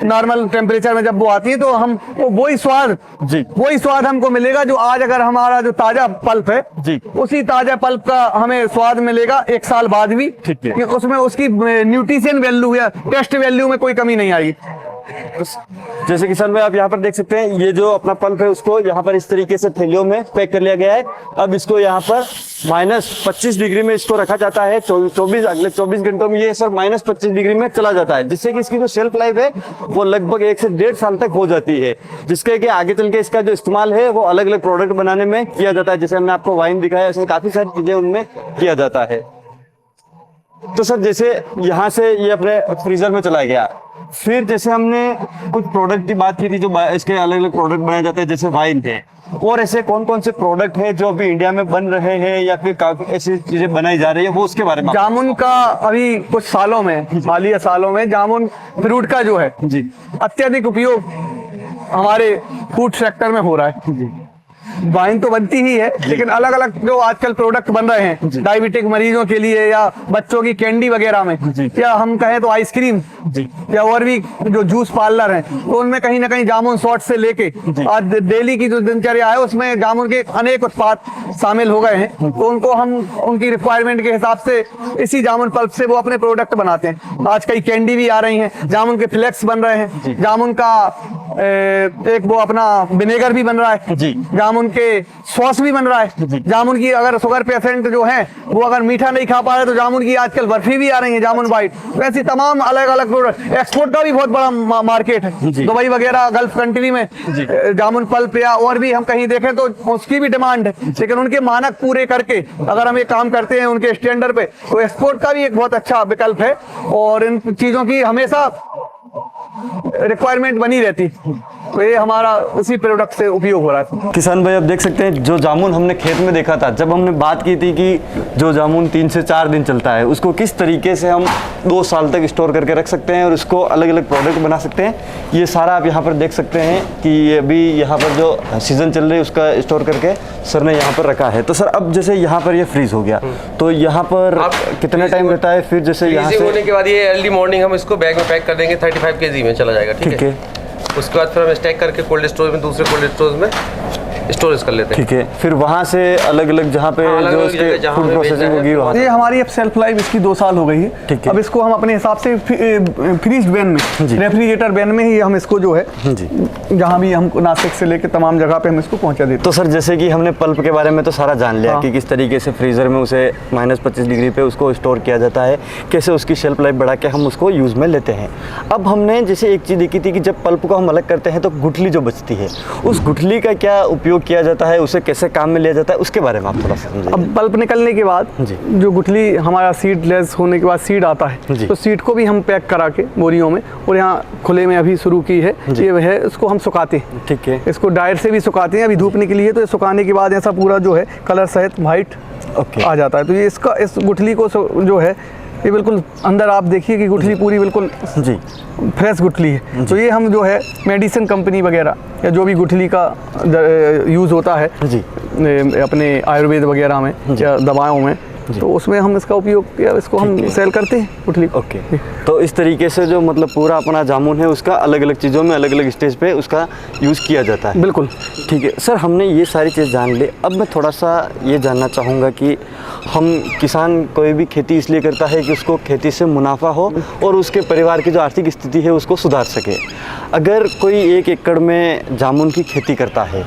नॉर्मल टेम्परेचर में जब वो आती है तो हम वही स्वाद हमको मिलेगा जो आज अगर हमारा जो ताजा पल्प है उसी ताजा पल्प का हमें स्वाद मिलेगा 1 साल बाद भी। कि उसमें उसकी न्यूट्रिशन वैल्यू या टेस्ट वैल्यू में कोई कमी नहीं आएगी। जैसे किसान भाई आप यहाँ पर देख सकते हैं, ये जो अपना पल्प है उसको यहाँ पर इस तरीके से थैलियों में पैक कर लिया गया है। अब इसको यहाँ पर -25 डिग्री में इसको रखा जाता है। अगले 24 घंटों में ये सर -25 डिग्री में चला जाता है, जिससे कि इसकी जो शेल्फ लाइफ है वो लगभग 1 से 1.5 साल तक हो जाती है, जिसके कि आगे चल के इसका जो इस्तेमाल है वो अलग अलग प्रोडक्ट बनाने में किया जाता है। जैसे हमने आपको वाइन दिखाया, इसमें काफी सारी चीजें उनमें किया जाता है। तो सर जैसे यहाँ से ये अपने फ्रीजर में चला गया, फिर जैसे हमने कुछ प्रोडक्ट की बात की थी जो इसके अलग अलग प्रोडक्ट बनाए जाते हैं, जैसे वाइन है, और ऐसे कौन कौन से प्रोडक्ट हैं जो अभी इंडिया में बन रहे हैं या फिर काफी ऐसी चीजें बनाई जा रही है, वो उसके बारे में। जामुन का अभी कुछ सालों में, हालिया सालों में जामुन फ्रूट का जो है जी अत्यधिक उपयोग हमारे फूड सेक्टर में हो रहा है। वाइन तो बनती ही है, लेकिन अलग अलग जो आजकल प्रोडक्ट बन रहे हैं डायबिटिक मरीजों के लिए या बच्चों की कैंडी वगैरह में, या हम कहें तो आइसक्रीम या और भी जो जूस पार्लर हैं, तो उनमें कहीं ना कहीं जामुन शॉट से लेके आज डेली की जो दिनचर्या है उसमें जामुन के अनेक उत्पाद शामिल हो गए हैं। तो उनको हम उनकी रिक्वायरमेंट के हिसाब से इसी जामुन पल्प से वो अपने प्रोडक्ट बनाते हैं। आज कई कैंडी भी आ रही हैं, जामुन के फ्लेक्स बन रहे हैं, जामुन का एक वो अपना विनेगर भी बन रहा है, जामुन के सॉस भी बन रहा है, जामुन की अगर शुगर पेशेंट जो है वो अगर मीठा नहीं खा पा रहे तो जामुन की आजकल बर्फी भी आ रही है, जामुन वाइट। वैसे तमाम अलग अलग प्रोडक्ट, एक्सपोर्ट का भी बहुत बड़ा मार्केट है। दुबई वगैरह गल्फ कंट्री में जामुन पल्प या और भी हम कहीं देखें तो उसकी भी डिमांड है, लेकिन उनके मानक पूरे करके अगर हम ये काम करते हैं उनके स्टैंडर्ड पे, तो एक्सपोर्ट का भी एक बहुत अच्छा विकल्प है और इन चीजों की हमेशा रिक्वायरमेंट बनी रहती, तो ये हमारा उसी प्रोडक्ट से उपयोग हो रहा है। किसान भाई आप देख सकते हैं, जो जामुन हमने खेत में देखा था, जब हमने बात की थी कि जो जामुन 3 से 4 दिन चलता है उसको किस तरीके से हम 2 साल तक स्टोर करके रख सकते हैं और उसको अलग अलग प्रोडक्ट बना सकते हैं, ये सारा आप यहाँ पर देख सकते हैं कि अभी यहाँ पर जो सीजन चल रही है उसका स्टोर करके सर ने यहाँ पर रखा है। तो सर अब जैसे यहाँ पर ये फ्रीज हो गया तो यहाँ पर कितना टाइम रहता है, फिर जैसे यहाँ से होने के बाद ये अर्ली मॉर्निंग हम इसको बैग में पैक कर देंगे, 35 kg में चला जाएगा। ठीक है, उसके बाद फिर हम स्टैक करके कोल्ड स्टोरेज में, दूसरे कोल्ड स्टोरेज में स्टोरेज कर लेते हैं। ठीक है, फिर वहाँ से अलग अलग जहाँ पे जो इसके फूड प्रोसेसिंग होगी वहाँ ये हमारी अब सेल्फ लाइफ इसकी 2 साल हो गई है। ठीक है, अब इसको हम अपने हिसाब से फ्रीज बैन में, रेफ्रिजरेटर बैन में ही हम इसको जो है जहाँ भी हम नासिक से लेकर तमाम जगह पे हम इसको पहुँचा देते हैं। तो सर जैसे कि हमने पल्प के बारे में तो सारा जान लिया कि किस तरीके से फ्रीजर में उसे -25 डिग्री पे उसको स्टोर किया जाता है, कैसे उसकी शेल्फ लाइफ बढ़ा के हम उसको यूज़ में लेते हैं। अब हमने जैसे एक चीज़ देखी थी कि जब पल्प को हम अलग करते हैं तो गुठली जो बचती है, उस गुठली का क्या उपयोग किया जाता है, उसे कैसे काम में लिया जाता है, उसके बारे में आप थोड़ा सा समझिए। अब पल्प निकलने के बाद जो गुठली हमारा सीडलेस होने के बाद सीड आता है, तो सीड को भी हम पैक करा के बोरियों में, और यहाँ खुले में अभी शुरू की है ये है, इसको हम सुखाते हैं। ठीक है, इसको ड्रायर से भी सुखाते हैं, अभी धूप निकली है तो सुखाने के बाद ऐसा पूरा जो है कलर सहित वाइट आ जाता है। तो ये इसका इस गुठली को जो है ये बिल्कुल अंदर आप देखिए कि गुठली पूरी बिल्कुल फ्रेश गुठली है। तो ये हम जो है मेडिसिन कंपनी वगैरह या जो भी गुठली का यूज़ होता है अपने आयुर्वेद वगैरह में या दवाओं में, तो उसमें हम इसका उपयोग या इसको हम सेल करते हैं गुठली। ओके, तो इस तरीके से जो मतलब पूरा अपना जामुन है उसका अलग अलग चीज़ों में अलग अलग स्टेज पे उसका यूज़ किया जाता है। बिल्कुल ठीक है सर, हमने ये सारी चीज़ जान ली। अब मैं थोड़ा सा ये जानना चाहूँगा कि हम किसान कोई भी खेती इसलिए करता है कि उसको खेती से मुनाफा हो और उसके परिवार की जो आर्थिक स्थिति है उसको सुधार सके। अगर कोई 1 एकड़ में जामुन की खेती करता है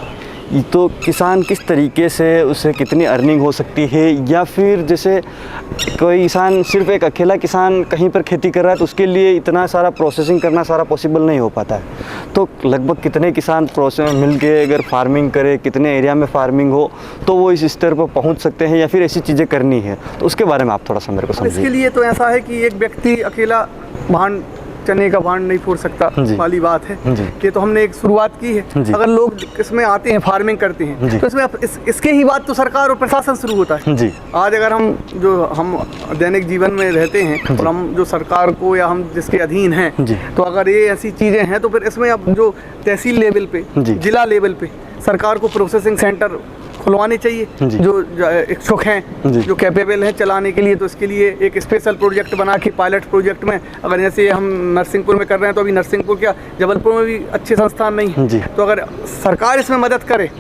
तो किसान किस तरीके से उसे कितनी अर्निंग हो सकती है, या फिर जैसे कोई किसान सिर्फ एक अकेला किसान कहीं पर खेती कर रहा है तो उसके लिए इतना सारा प्रोसेसिंग करना सारा पॉसिबल नहीं हो पाता है, तो लगभग कितने किसान प्रोसेस मिल के अगर फार्मिंग करे, कितने एरिया में फार्मिंग हो तो वो इस स्तर पर पहुंच सकते हैं, या फिर ऐसी चीज़ें करनी है, तो उसके बारे में आप थोड़ा सा मेरे को समझिए। इसके लिए तो ऐसा है कि एक व्यक्ति अकेला भांड चने का भांड नहीं फोड़ सकता वाली बात है कि तो हमने एक शुरुआत की है। अगर लोग इसमें आते हैं फार्मिंग करते हैं तो इसमें इसके ही बाद तो सरकार और प्रशासन शुरू होता है जी। आज अगर हम दैनिक जीवन में रहते हैं और हम जो सरकार को या हम जिसके अधीन हैं तो अगर ये ऐसी चीज़ें हैं तो फिर इसमें अब जो तहसील लेवल पे, जिला लेवल पे सरकार को प्रोसेसिंग सेंटर खुलवाने चाहिए जो इच्छुक हैं, जो कैपेबल हैं चलाने के लिए। तो इसके लिए एक स्पेशल प्रोजेक्ट बना के पायलट प्रोजेक्ट में, अगर जैसे हम नरसिंहपुर में कर रहे हैं तो अभी नरसिंहपुर क्या जबलपुर में भी अच्छे संस्थान नहीं है, तो अगर सरकार इसमें मदद करे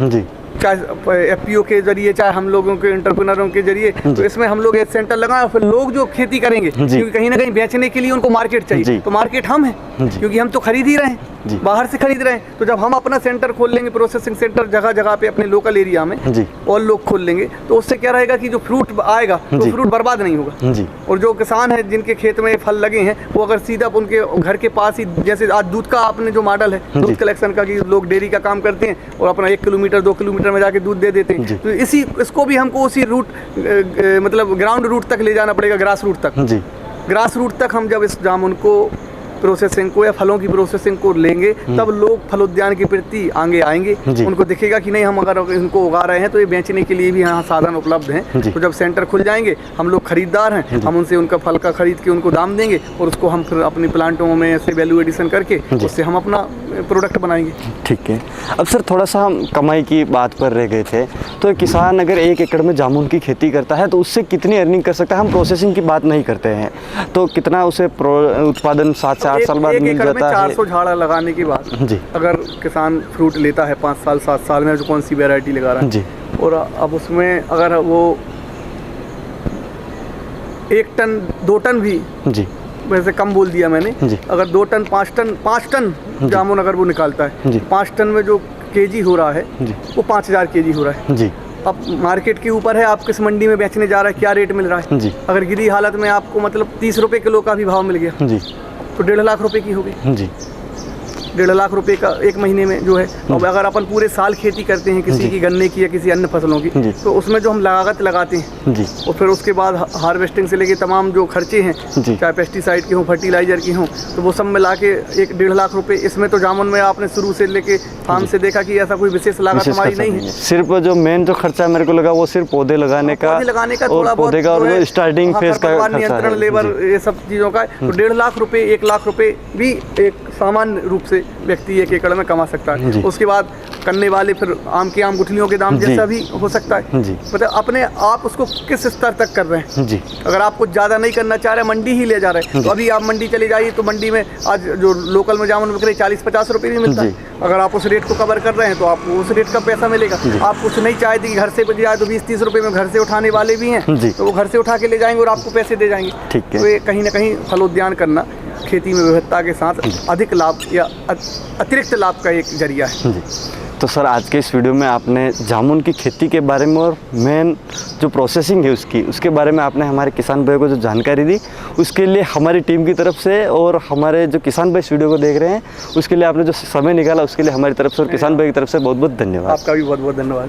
चाहे एफपीओ के जरिए चाहे हम लोगों के एंटरप्रेन्योरों के जरिए, तो इसमें हम लोग एक सेंटर लगाएं और फिर लोग जो खेती करेंगे क्योंकि कहीं ना कहीं बेचने के लिए उनको मार्केट चाहिए, तो मार्केट हम हैं क्योंकि हम तो खरीद ही रहे हैं, बाहर से खरीद रहे हैं। तो जब हम अपना सेंटर खोल लेंगे, प्रोसेसिंग सेंटर जगह जगह पे अपने लोकल एरिया में और लोग खोल लेंगे, तो उससे क्या रहेगा कि जो फ्रूट आएगा तो फ्रूट बर्बाद नहीं होगा। और जो किसान है जिनके खेत में फल लगे हैं वो अगर सीधा उनके घर के पास ही, जैसे आज दूध का आपने जो मॉडल है दूध कलेक्शन का कि लोग डेयरी का काम करते हैं और अपना 1 किलोमीटर 2 किलोमीटर में जाके दूध दे देते हैं, तो इसको भी हमको उसी रूट मतलब ग्राउंड रूट तक ले जाना पड़ेगा, ग्रास रूट तक। ग्रास रूट तक हम जब इस जामुन को प्रोसेसिंग को या फलों की प्रोसेसिंग को लेंगे तब लोग फल उद्यान के प्रति आगे आएंगे, उनको दिखेगा कि नहीं हम अगर इनको उगा रहे हैं तो ये बेचने के लिए भी यहाँ साधन उपलब्ध हैं। तो जब सेंटर खुल जाएंगे हम लोग खरीदार हैं, हम उनसे उनका फल का खरीद के उनको दाम देंगे और उसको हम फिर अपनी प्लांटों में ऐसे वैल्यू एडिशन करके उससे हम अपना प्रोडक्ट बनाएंगे। ठीक है, अब सर थोड़ा सा हम कमाई की बात पर रह गए थे, तो किसान अगर 1 एकड़ में जामुन की खेती करता है तो उससे कितनी अर्निंग कर सकता है? हम प्रोसेसिंग की बात नहीं करते हैं, तो कितना उसे उत्पादन 7 से 8 साल बाद मिल जाता है? 400 झाड़ा लगाने के बाद अगर किसान फ्रूट लेता है 5 साल 7 साल में, जो कौन सी वैरायटी लगा रहा है और अब उसमें अगर वो 1 टन 2 टन भी वैसे कम बोल दिया मैंने, अगर 2 टन 5 टन जामुन अगर वो निकालता है, 5 टन में जो केजी हो रहा है वो 5000 केजी हो रहा है। अब मार्केट के ऊपर है, आप किस मंडी में बेचने जा रहा है, क्या रेट मिल रहा है। अगर गिरी हालत में आपको मतलब 30 रुपये किलो का भी भाव मिल गया तो 1.5 लाख रुपए की हो गई। 1.5 लाख रुपए का 1 महीने में जो है। अब अगर अपन पूरे साल खेती करते हैं किसी की गन्ने की या किसी अन्य फसलों की, तो उसमें जो हम लागत लगाते हैं और फिर उसके बाद हार्वेस्टिंग से लेके तमाम जो खर्चे हैं, चाहे पेस्टिसाइड के हों, फर्टिलाइजर की हों, तो वो सब मिला के 1.5 लाख रुपए। इसमें तो जामुन में आपने शुरू से लेके फार्म से देखा कि ऐसा कोई विशेष लागत हमारी नहीं है। सिर्फ जो मेन जो खर्चा मेरे को लगा वो सिर्फ पौधे लगाने का थोड़ा बहुत और स्टार्टिंग फेज का नियंत्रण, लेबर, ये सब चीज़ों का। तो 1.5 लाख रुपए 1 लाख रुपए भी एक सामान्य रूप से व्यक्ति 1 एकड़ में कमा सकता है। उसके बाद करने वाले फिर आम गुठलियों के दाम जैसा भी हो सकता है। मतलब अपने आप उसको किस स्तर तक कर रहे हैं। अगर आप कुछ ज़्यादा नहीं करना चाह रहे, मंडी ही ले जा रहे हैं, तो अभी आप मंडी चले जाइए तो मंडी में आज जो लोकल में जामुन बिक रहे 40-50 रुपये भी मिलता है। अगर आप उस रेट को कवर कर रहे हैं तो आपको उस रेट का पैसा मिलेगा। आप कुछ नहीं चाहते कि घर से जाए तो 20-30 रुपये में घर से उठाने वाले भी हैं, तो वो घर से उठा के ले जाएंगे और आपको पैसे दे जाएंगे। तो ये कहीं ना कहीं फलोद्यान करना खेती में विविधता के साथ अधिक लाभ या अतिरिक्त लाभ का एक जरिया है। तो सर आज के इस वीडियो में आपने जामुन की खेती के बारे में और मेन जो प्रोसेसिंग है उसके बारे में आपने हमारे किसान भाई को जो जानकारी दी, उसके लिए हमारी टीम की तरफ से और हमारे जो किसान भाई इस वीडियो को देख रहे हैं उसके लिए आपने जो समय निकाला उसके लिए हमारी तरफ से और किसान भाई की तरफ से बहुत बहुत धन्यवाद। आपका भी बहुत बहुत धन्यवाद।